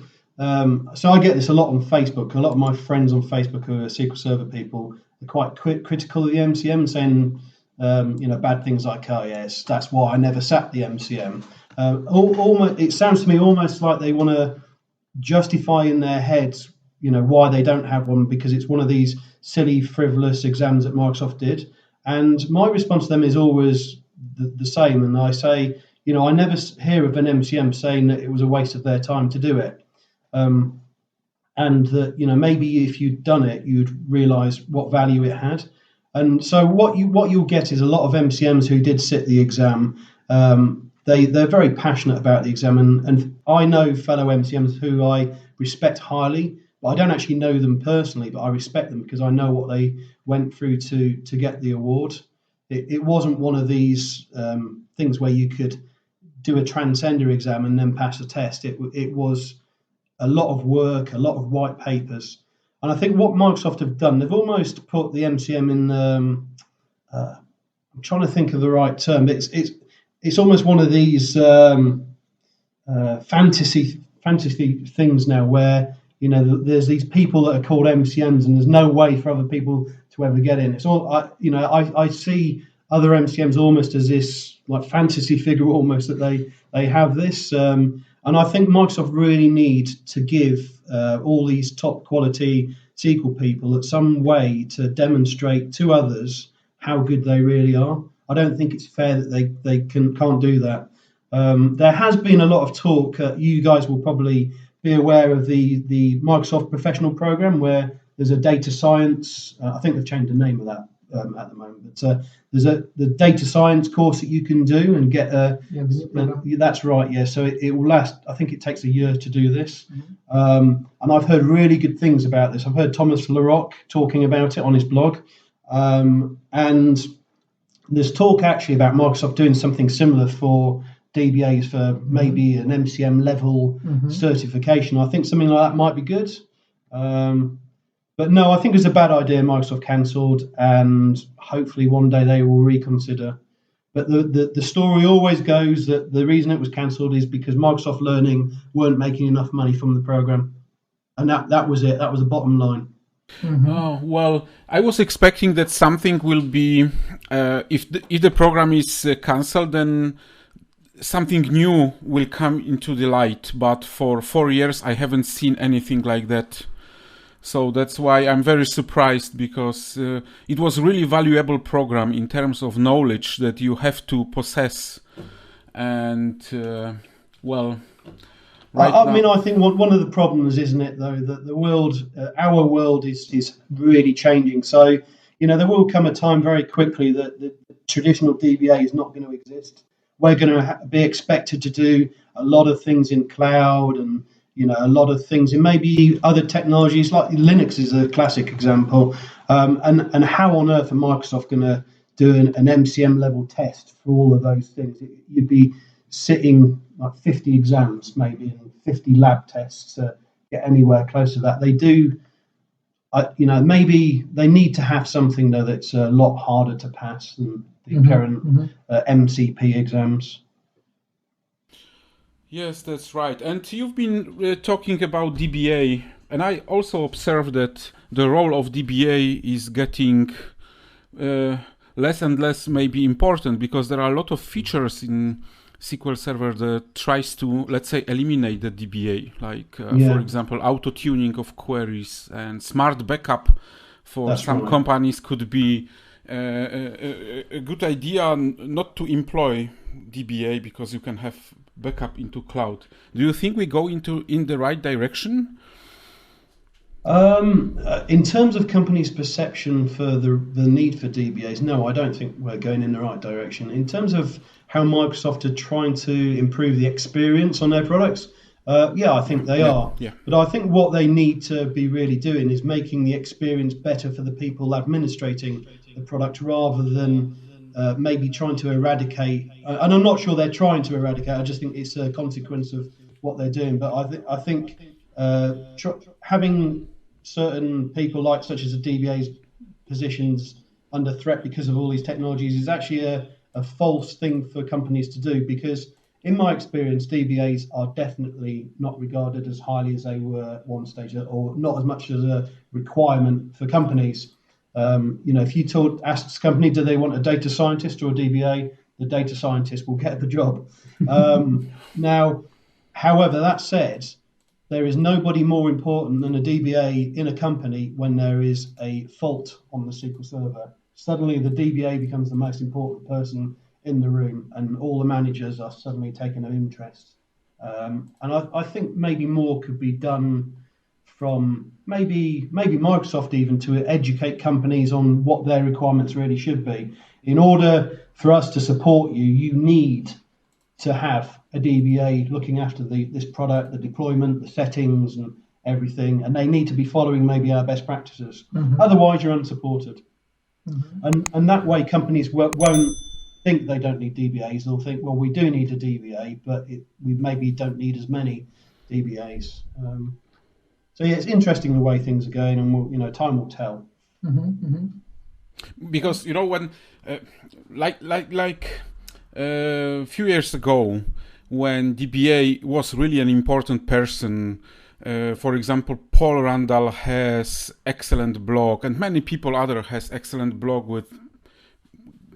so I get this a lot on Facebook. A lot of my friends on Facebook who are SQL Server people are quite critical of the MCM, saying, bad things like, oh yes, that's why I never sat the MCM. It sounds to me almost like they want to justify in their heads, why they don't have one, because it's one of these silly, frivolous exams that Microsoft did. And my response to them is always the same. And I say, I never hear of an MCM saying that it was a waste of their time to do it. And that maybe if you'd done it, you'd realise what value it had. And so what you'll get is a lot of MCMs who did sit the exam. They're very passionate about the exam, and I know fellow MCMs who I respect highly, but I don't actually know them personally, but I respect them because I know what they went through to get the award. It wasn't one of these things where you could do a transcender exam and then pass a test. It was a lot of work, a lot of white papers. And I think what Microsoft have done, they've almost put the MCM in, I'm trying to think of the right term, but it's almost one of these fantasy things now where, there's these people that are called MCMs and there's no way for other people to ever get in. It's all, I see other MCMs almost as this like fantasy figure almost that they have this. And I think Microsoft really need to give all these top quality SQL people some way to demonstrate to others how good they really are. I don't think it's fair that they can't do that. There has been a lot of talk. You guys will probably be aware of the Microsoft Professional Program where there's a data science. I think they've changed the name of that at the moment. But there's the data science course that you can do and get that's right, yeah. So it will last. I think it takes a year to do this. And I've heard really good things about this. I've heard Thomas Larocque talking about it on his blog. And there's talk actually about Microsoft doing something similar for DBAs for maybe an MCM level certification. I think something like that might be good. But no, I think it's a bad idea Microsoft cancelled, and hopefully one day they will reconsider. But the story always goes that the reason it was cancelled is because Microsoft Learning weren't making enough money from the program. And that was it. That was the bottom line. Oh, well, I was expecting that something will be, if the program is cancelled, then something new will come into the light. But for 4 years, I haven't seen anything like that. So that's why I'm very surprised, because it was really valuable program in terms of knowledge that you have to possess. And, I think one of the problems, isn't it, though, that the world, our world is really changing. So, there will come a time very quickly that the traditional DBA is not going to exist. We're going to be expected to do a lot of things in cloud and, a lot of things in maybe other technologies, like Linux is a classic example. And how on earth are Microsoft going to do an MCM level test for all of those things. You'd be sitting like 50 exams maybe and 50 lab tests to get anywhere close to that. They do, maybe they need to have something though that's a lot harder to pass than the current MCP exams. Yes, that's right. And you've been talking about DBA, and I also observed that the role of DBA is getting less and less maybe important, because there are a lot of features in SQL Server that tries to, let's say, eliminate the DBA, like, for example, auto-tuning of queries and smart backup for That's some right. companies could be a good idea not to employ DBA because you can have backup into cloud. Do you think we go in the right direction? In terms of companies' perception for the need for DBAs, no, I don't think we're going in the right direction. In terms of how Microsoft are trying to improve the experience on their products, I think they are. Yeah. But I think what they need to be really doing is making the experience better for the people administrating the product, rather than maybe trying to eradicate. And I'm not sure they're trying to eradicate. I just think it's a consequence of what they're doing. But I think having certain people such as the DBA's positions under threat because of all these technologies is actually a false thing for companies to do, because in my experience, DBAs are definitely not regarded as highly as they were at one stage, or not as much as a requirement for companies. If you ask this company, do they want a data scientist or a DBA? The data scientist will get the job. Now, however, that said, there is nobody more important than a DBA in a company when there is a fault on the SQL Server. Suddenly, the DBA becomes the most important person in the room, and all the managers are suddenly taking an interest. And I think maybe more could be done from maybe Microsoft even to educate companies on what their requirements really should be. In order for us to support you, you need to have a DBA looking after this product, the deployment, the settings and everything, and they need to be following maybe our best practices. Otherwise, you're unsupported. And that way companies won't think they don't need DBAs. They'll think, well, we do need a DBA, but we maybe don't need as many DBAs. So it's interesting the way things are going, and time will tell. Because when a few years ago, when DBA was really an important person, for example, Paul Randall has excellent blog, and many people other has excellent blog with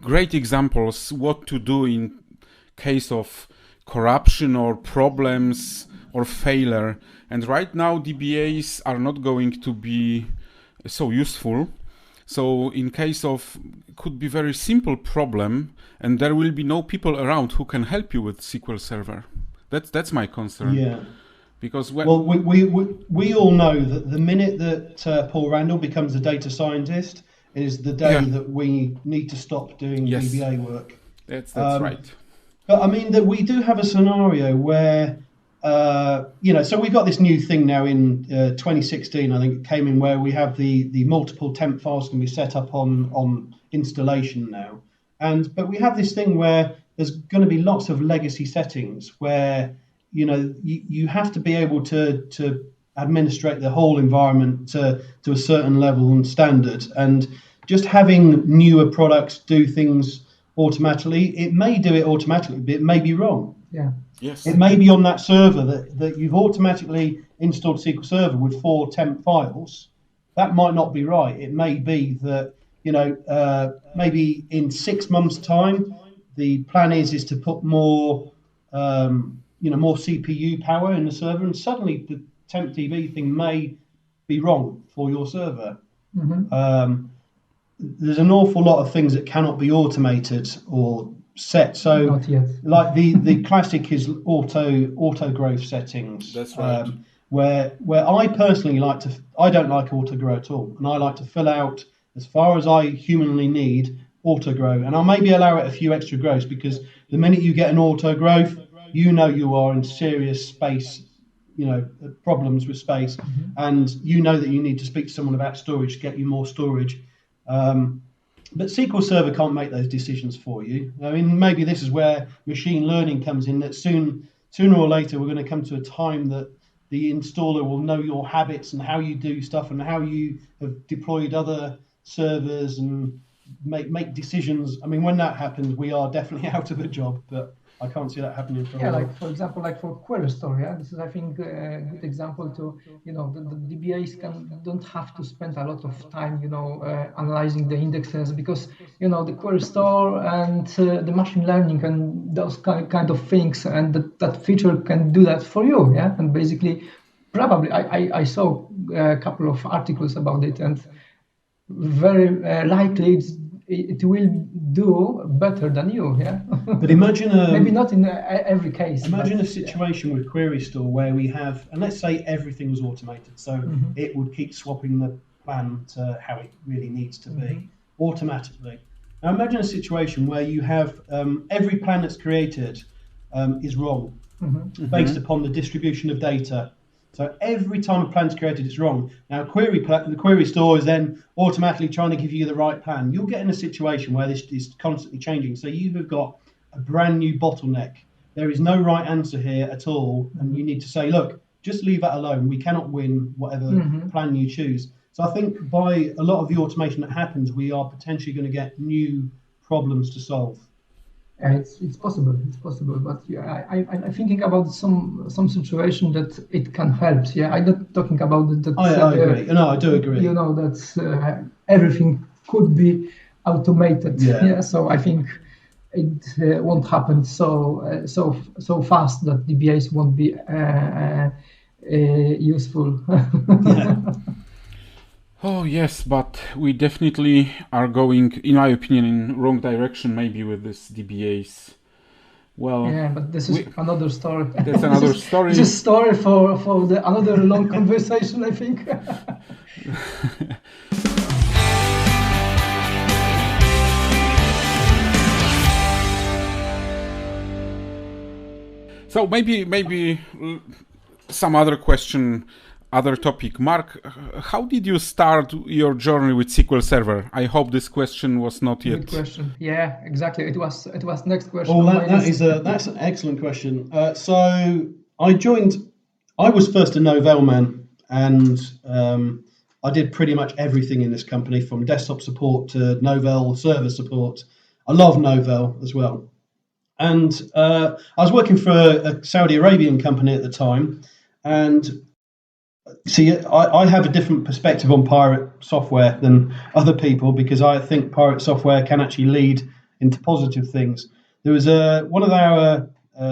great examples what to do in case of corruption or problems or failure. And right now DBAs are not going to be so useful. So in case of, could be very simple problem, and there will be no people around who can help you with SQL Server. That's my concern. Yeah. Because we all know that the minute that Paul Randall becomes a data scientist is the day that we need to stop doing DBA work. That's right. But I mean that we do have a scenario where so we've got this new thing now in 2016, I think it came in, where we have the multiple temp files can be set up on installation now. But we have this thing where there's going to be lots of legacy settings where, you have to be able to administrate the whole environment to a certain level and standard. And just having newer products do things automatically, it may do it automatically, but it may be wrong. Yeah. Yes. It may be on that server that you've automatically installed SQL Server with 4 temp files. That might not be right. It may be that, maybe in 6 months' time, the plan is to put more, more CPU power in the server, and suddenly the temp DB thing may be wrong for your server. There's an awful lot of things that cannot be automated or set. So, not yet. Like the classic is auto growth settings. That's right. Where I personally I don't like auto grow at all, and I like to fill out as far as I humanly need auto grow, and I'll maybe allow it a few extra growths, because the minute you get an auto growth, you are in serious space, problems with space, and that you need to speak to someone about storage to get you more storage. But SQL Server can't make those decisions for you. I mean, maybe this is where machine learning comes in, that sooner or later, we're going to come to a time that the installer will know your habits and how you do stuff and how you have deployed other servers and make decisions. I mean, when that happens, we are definitely out of a job, but I can't see that happening for a while. Like for example, like for query store, this is I think a good example to, the DBAs don't have to spend a lot of time, analyzing the indexes, because the query store and the machine learning and those kind of things, and that feature can do that for you, and basically, probably I saw a couple of articles about it, and very likely it will do better than you, But imagine maybe not in every case. Imagine a situation with Query Store where we have, and let's say everything was automated, so it would keep swapping the plan to how it really needs to be automatically. Now imagine a situation where you have every plan that's created is wrong based upon the distribution of data. So every time a plan's created, it's wrong. Now, the Query Store is then automatically trying to give you the right plan. You'll get in a situation where this is constantly changing. So you have got a brand new bottleneck. There is no right answer here at all. And you need to say, look, just leave that alone. We cannot win whatever plan you choose. So I think by a lot of the automation that happens, we are potentially going to get new problems to solve. It's possible, but I'm thinking about some situation that it can help. I'm not talking about that. I agree. No, I do agree. That everything could be automated. So I think it won't happen so fast that DBAs won't be useful. Oh yes, but we definitely are going, in my opinion, in wrong direction. Maybe with this DBAs. Well, but this is another story. That's another story. This is a story for another long conversation, I think. So maybe some other question. Other topic. Mark, how did you start your journey with SQL Server? I hope this question was not yet. Good question. Yeah, exactly. It was next question. Oh, that's an excellent question. So I was first a Novell man, and I did pretty much everything in this company, from desktop support to Novell server support. I love Novell as well. And I was working for a Saudi Arabian company at the time, and see, I have a different perspective on pirate software than other people, because I think pirate software can actually lead into positive things. There was one of our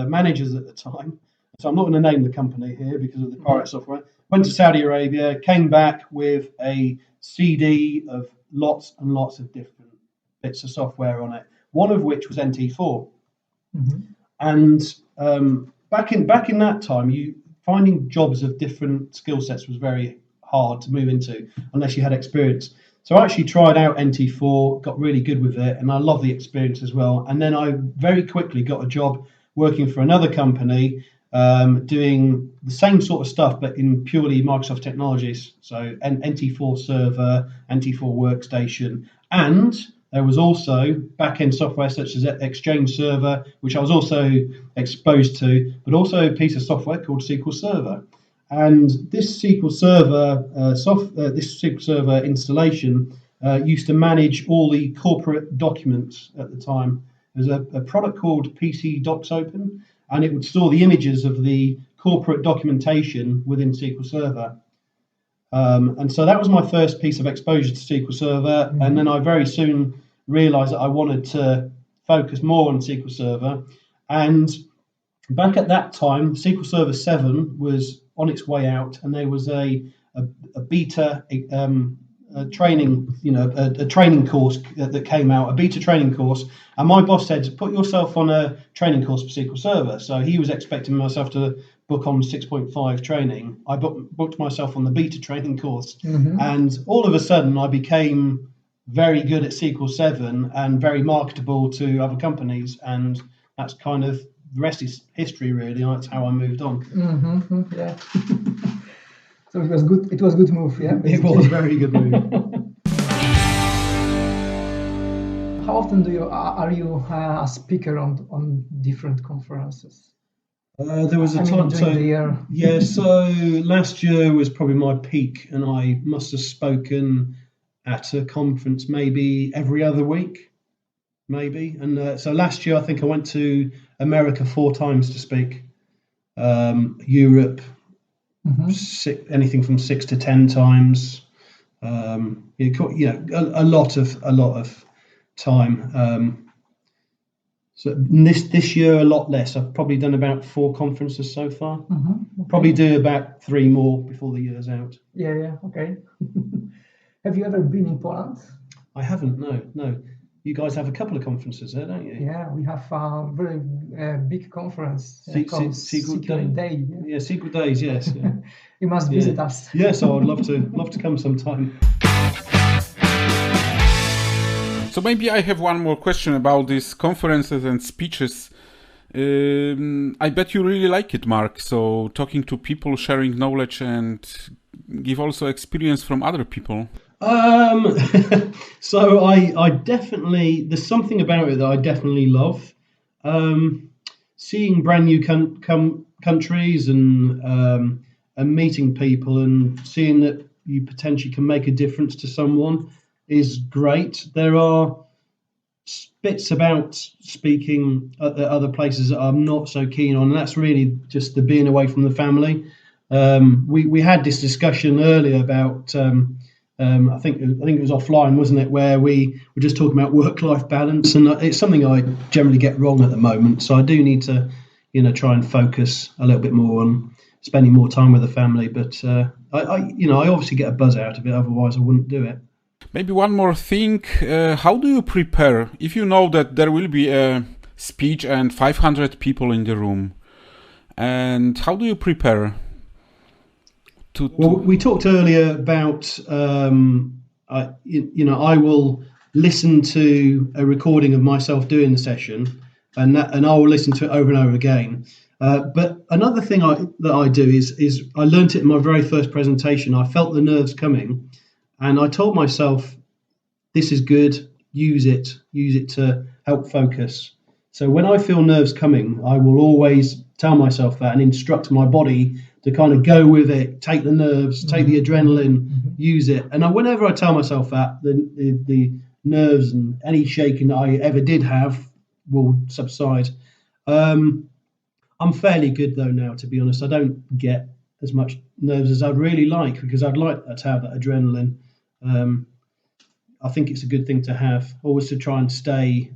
managers at the time, so I'm not going to name the company here because of the pirate software, went to Saudi Arabia, came back with a CD of lots and lots of different bits of software on it, one of which was NT4. And back in that time, finding jobs of different skill sets was very hard to move into unless you had experience. So I actually tried out NT4, got really good with it, and I love the experience as well. And then I very quickly got a job working for another company, doing the same sort of stuff, but in purely Microsoft technologies. So NT4 server, NT4 workstation, and there was also back-end software such as Exchange Server, which I was also exposed to, but also a piece of software called SQL Server. And this SQL Server installation used to manage all the corporate documents at the time. There's a product called PC Docs Open, and it would store the images of the corporate documentation within SQL Server. And so that was my first piece of exposure to SQL Server. And then I very soon realized that I wanted to focus more on SQL Server. And back at that time, SQL Server 7 was on its way out, and there was a beta training, a training course that came out, a beta training course. And my boss said, put yourself on a training course for SQL Server. So he was expecting myself to book on 6.5 training. I booked myself on the beta training course. And all of a sudden I became very good at SQL 7 and very marketable to other companies. And that's kind of, the rest is history, really. That's how I moved on. Yeah. So it was good. It was a good move. Yeah. Basically. It was a very good move. how often are you a speaker on different conferences? There was a time. During the year. Yeah, so last year was probably my peak, and I must have spoken at a conference maybe every other week, maybe. And so last year I think I went to America 4 times to speak. Europe, anything from 6 to 10 times. A lot of time. So this year a lot less. I've probably done about 4 conferences so far. Okay. Probably do about 3 more before the year's out. Yeah. Okay. Have you ever been in Poland? I haven't. No. You guys have a couple of conferences there, don't you? Yeah, we have a very big conference called SQL Day. Yeah, SQL Days. Yes. Yeah. You must visit us. Yes, I would love to come sometime. So maybe I have one more question about these conferences and speeches. I bet you really like it, Mark. So talking to people, sharing knowledge, and give also experience from other people. So I definitely, there's something about it that I definitely love. Seeing brand new countries and meeting people and seeing that you potentially can make a difference to someone is great. There are bits about speaking at the other places that I'm not so keen on, and that's really just the being away from the family. We had this discussion earlier about I think it was offline, wasn't it, where we were just talking about work-life balance, and it's something I generally get wrong at the moment. So I do need to, try and focus a little bit more on spending more time with the family. But I obviously get a buzz out of it. Otherwise, I wouldn't do it. Maybe one more thing. How do you prepare if you know that there will be a speech and 500 people in the room? And how do you prepare? Well, we talked earlier about I will listen to a recording of myself doing the session, and I will listen to it over and over again. But another thing that I do is I learnt it in my very first presentation. I felt the nerves coming, and I told myself, "This is good. Use it to help focus." So when I feel nerves coming, I will always tell myself that and instruct my body to kind of go with it, take the nerves, take the adrenaline, use it. And whenever I tell myself that, the nerves and any shaking that I ever did have will subside. I'm fairly good though now, to be honest. I don't get as much nerves as I'd really like, because I'd like to have that adrenaline. I think it's a good thing to have, always to try and stay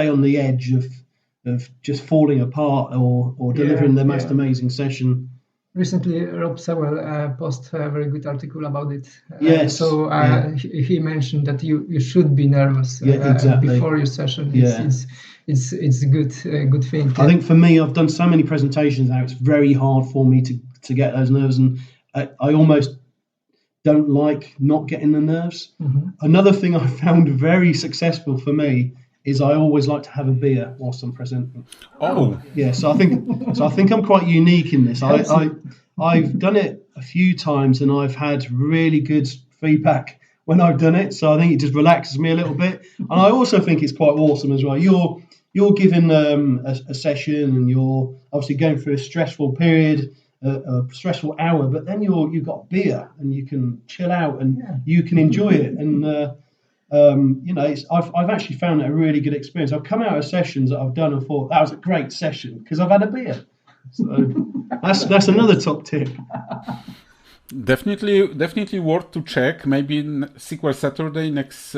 on the edge of just falling apart or delivering the most amazing session. Recently, Rob Sewell posted a very good article about it. Yes. He mentioned that you should be nervous exactly. before your session. It's a good thing. I think for me, I've done so many presentations now, it's very hard for me to get those nerves, and I almost don't like not getting the nerves. Another thing I found very successful for me is I always like to have a beer whilst I'm presenting. Oh, yeah. So I think I'm quite unique in this. I've done it a few times and I've had really good feedback when I've done it. So I think it just relaxes me a little bit, and I also think it's quite awesome as well. You're given a session, and you're obviously going through a stressful period, a stressful hour, but then you've got beer and you can chill out and you can enjoy it. And I've actually found it a really good experience. I've come out of sessions that I've done and thought that was a great session because I've had a beer. So that's another top tip. Definitely worth to check. Maybe in SQL Saturday next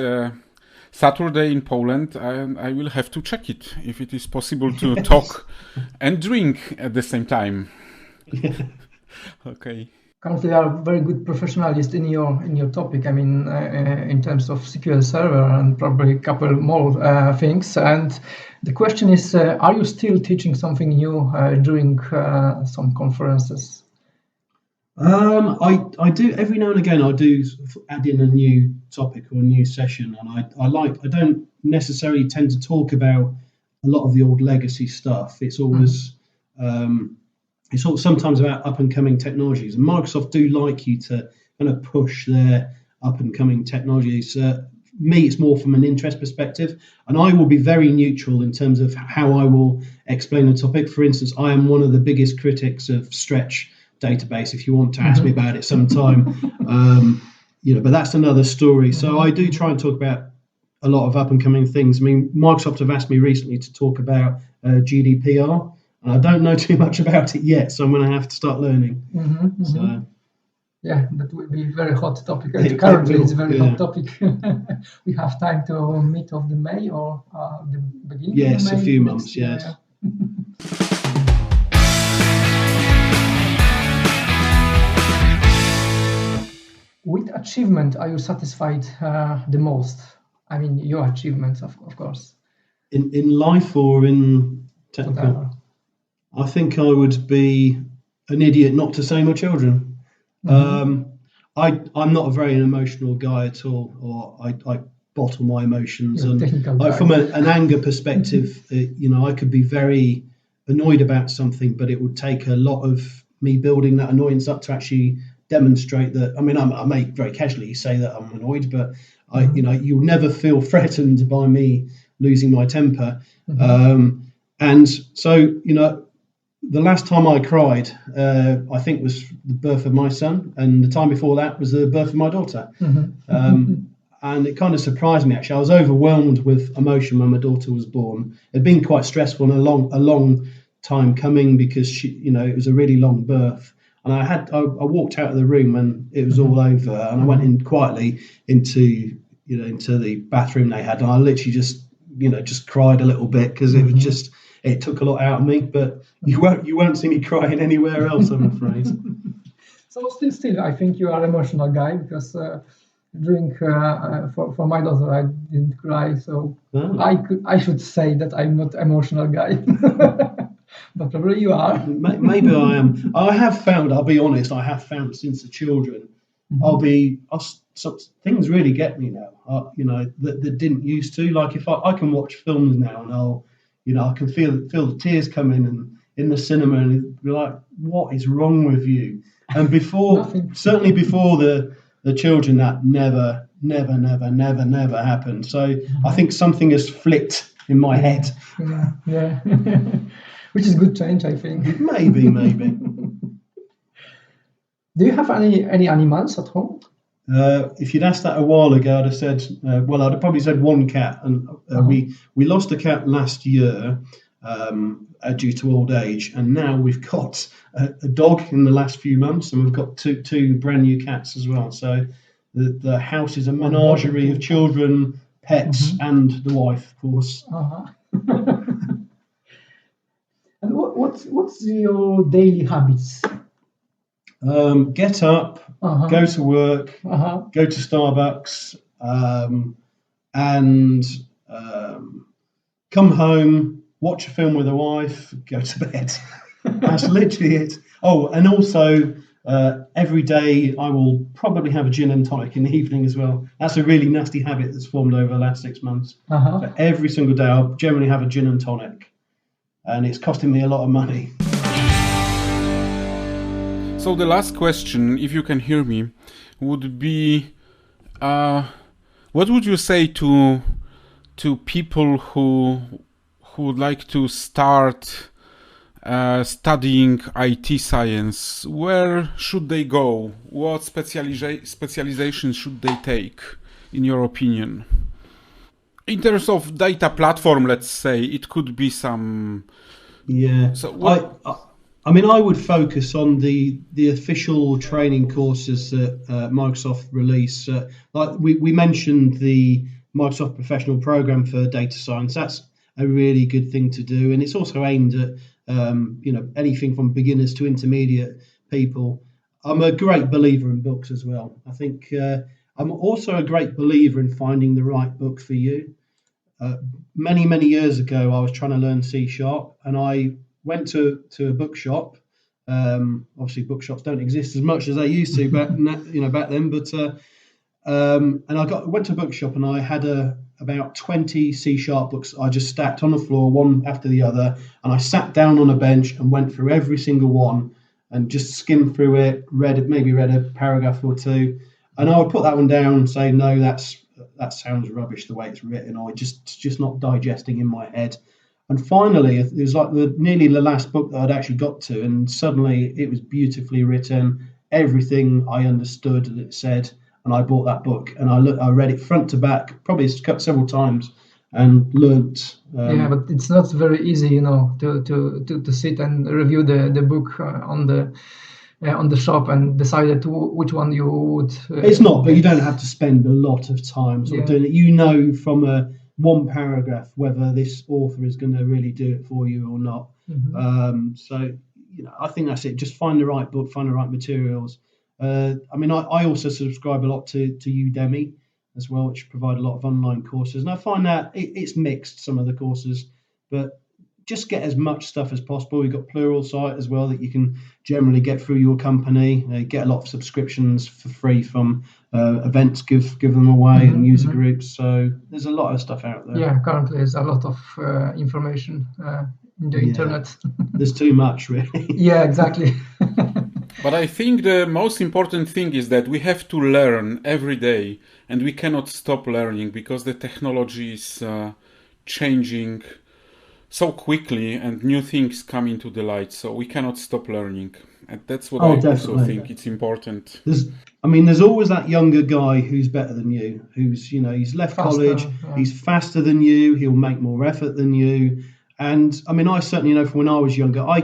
Saturday in Poland, I will have to check it if it is possible to talk and drink at the same time. Okay. Currently, you are very good professionalist in your topic. I mean, in terms of SQL Server and probably a couple more things. And the question is, are you still teaching something new during some conferences? I do every now and again. I do add in a new topic or a new session, and I don't necessarily tend to talk about a lot of the old legacy stuff. It's always it's sometimes about up and coming technologies, and Microsoft do like you to kind of push their up and coming technologies. me, it's more from an interest perspective, and I will be very neutral in terms of how I will explain the topic. For instance, I am one of the biggest critics of Stretch database. If you want to ask me about it sometime, but that's another story. So I do try and talk about a lot of up and coming things. I mean, Microsoft have asked me recently to talk about GDPR, and I don't know too much about it yet, so I'm going to have to start learning. So. Yeah, that will be a very hot topic. Currently, it's a very hot topic. We have time to mid of the May or the beginning. Yes, of May a few months. Year. Yes. Which achievement are you satisfied the most? I mean, your achievements, of course. In life or in technical? Whatever. I think I would be an idiot not to say my children. I'm not a very emotional guy at all, or I bottle my emotions. You're And from an anger perspective, I could be very annoyed about something, but it would take a lot of me building that annoyance up to actually demonstrate that. I mean, I may very casually say that I'm annoyed, but you'll never feel threatened by me losing my temper. And so, the last time I cried, I think was the birth of my son, and the time before that was the birth of my daughter. And it kind of surprised me, actually. I was overwhelmed with emotion when my daughter was born. It had been quite stressful and a long time coming, because it was a really long birth. And I walked out of the room and it was all over, and I went in quietly into the bathroom they had, and I literally just cried a little bit, because it was just. It took a lot out of me, but you won't see me crying anywhere else, I'm afraid. So still, I think you are an emotional guy, because during for my daughter, I didn't cry, so I should say that I'm not emotional guy, but probably you are. Maybe I am. I'll be honest, I have found since the children, things really get me now. That didn't used to. Like if I can watch films now, and I can feel the tears coming and in the cinema, and be like, what is wrong with you? And certainly before the children, that never happened. So I think something has flipped in my head. Yeah. Which is a good change, I think. Maybe. Do you have any animals at home? If you'd asked that a while ago, I'd have said, I'd have probably said one cat. And we lost a cat last year due to old age, and now we've got a dog in the last few months, and we've got two brand new cats as well. So the house is a menagerie of children, pets, and the wife, of course. And what's your daily habits? Get up, go to work, go to Starbucks, and come home, watch a film with a wife, go to bed. That's literally it. Oh, and also every day I will probably have a gin and tonic in the evening as well. That's a really nasty habit that's formed over the last 6 months. So every single day I'll generally have a gin and tonic, and it's costing me a lot of money. So the last question, if you can hear me, would be, what would you say to people who would like to start studying IT science? Where should they go? What specialization should they take, in your opinion? In terms of data platform, let's say, it could be some... Yeah. So what... I would focus on the official training courses that Microsoft release. Like we mentioned the Microsoft Professional Program for Data Science. That's a really good thing to do, and it's also aimed at anything from beginners to intermediate people. I'm a great believer in books as well. I think I'm also a great believer in finding the right book for you. Many years ago, I was trying to learn C#, and I went to a bookshop. Obviously, bookshops don't exist as much as they used to back then. But and I went to a bookshop, and I had about 20 C# books. I just stacked on the floor, one after the other, and I sat down on a bench and went through every single one and just skimmed through it, read a paragraph or two, and I would put that one down and say, no, that's that sounds rubbish the way it's written, or just not digesting in my head. And finally, it was like nearly the last book that I'd actually got to, and suddenly it was beautifully written. Everything I understood that it said, and I bought that book and I read it front to back, probably several times, and learnt. But it's not very easy, to sit and review the book on the shop and decide which one you would. It's not, but you don't have to spend a lot of time sort of doing it. From one paragraph whether this author is going to really do it for you or not. So I think that's it. Just find the right book, find the right materials. I also subscribe a lot to Udemy as well, which provide a lot of online courses, and I find that it's mixed, some of the courses, but just get as much stuff as possible. We've got Pluralsight as well that you can generally get through your company. Get a lot of subscriptions for free from events, give them away, and user groups. So there's a lot of stuff out there. Yeah, currently there's a lot of information in the internet. There's too much, really. Yeah, exactly. But I think the most important thing is that we have to learn every day, and we cannot stop learning because the technology is changing so quickly and new things come into the light, so we cannot stop learning. And that's what I also think it's important. There's always that younger guy who's better than you, who's, he's left college, he's faster than you, he'll make more effort than you. And I certainly know from when I was younger, I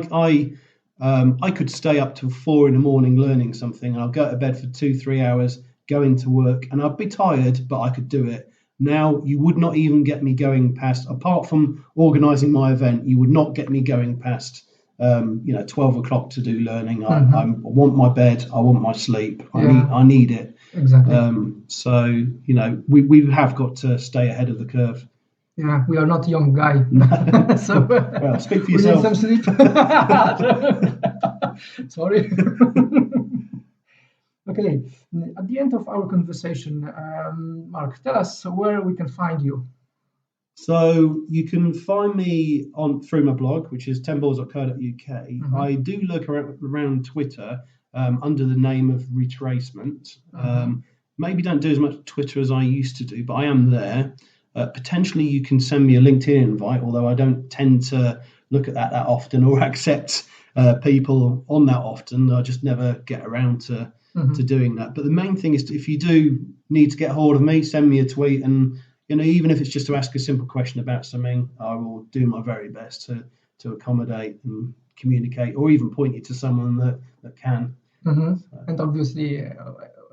could stay up till 4 a.m. learning something, and I'll go to bed for 2-3 hours, go into work, and I'd be tired, but I could do it. Now, you would not even get me going past, apart from organising my event, you would not get me going past, 12 o'clock to do learning. I want my bed, I want my sleep, I need it. Exactly. So, we have got to stay ahead of the curve. Yeah, we are not young guy. So, well, speak for yourself. We need some sleep. Sorry. Okay, at the end of our conversation, Mark, tell us where we can find you. So you can find me through my blog, which is tenballs.co.uk. I do look around Twitter under the name of Retracement. Maybe don't do as much Twitter as I used to do, but I am there. Potentially you can send me a LinkedIn invite, although I don't tend to look at that often or accept people on that often. I just never get around to doing that. But the main thing is, if you do need to get hold of me, send me a tweet, and even if it's just to ask a simple question about something, I will do my very best to accommodate and communicate, or even point you to someone that can. So. And obviously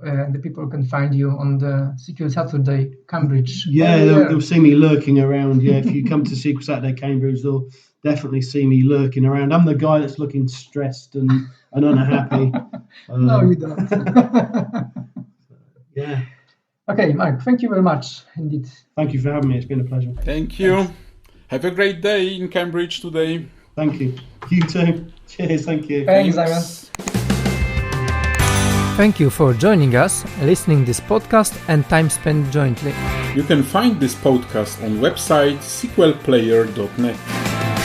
the people can find you on the SQL Saturday Cambridge. They'll see me lurking around. If you come to SQL Saturday Cambridge, they'll definitely see me lurking around. I'm the guy that's looking stressed and unhappy. No, you don't. Yeah. Okay, Mark, thank you very much indeed. Thank you for having me. It's been a pleasure. Thank you. Thanks. Have a great day in Cambridge today. Thank you. You too. Cheers. Thank you. Thanks, Simon. Thank you for joining us, listening this podcast, and time spent jointly. You can find this podcast on website sqlplayer.net.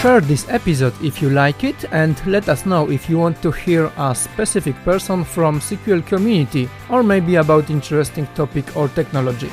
Share this episode if you like it, and let us know if you want to hear a specific person from SQL community, or maybe about interesting topic or technology.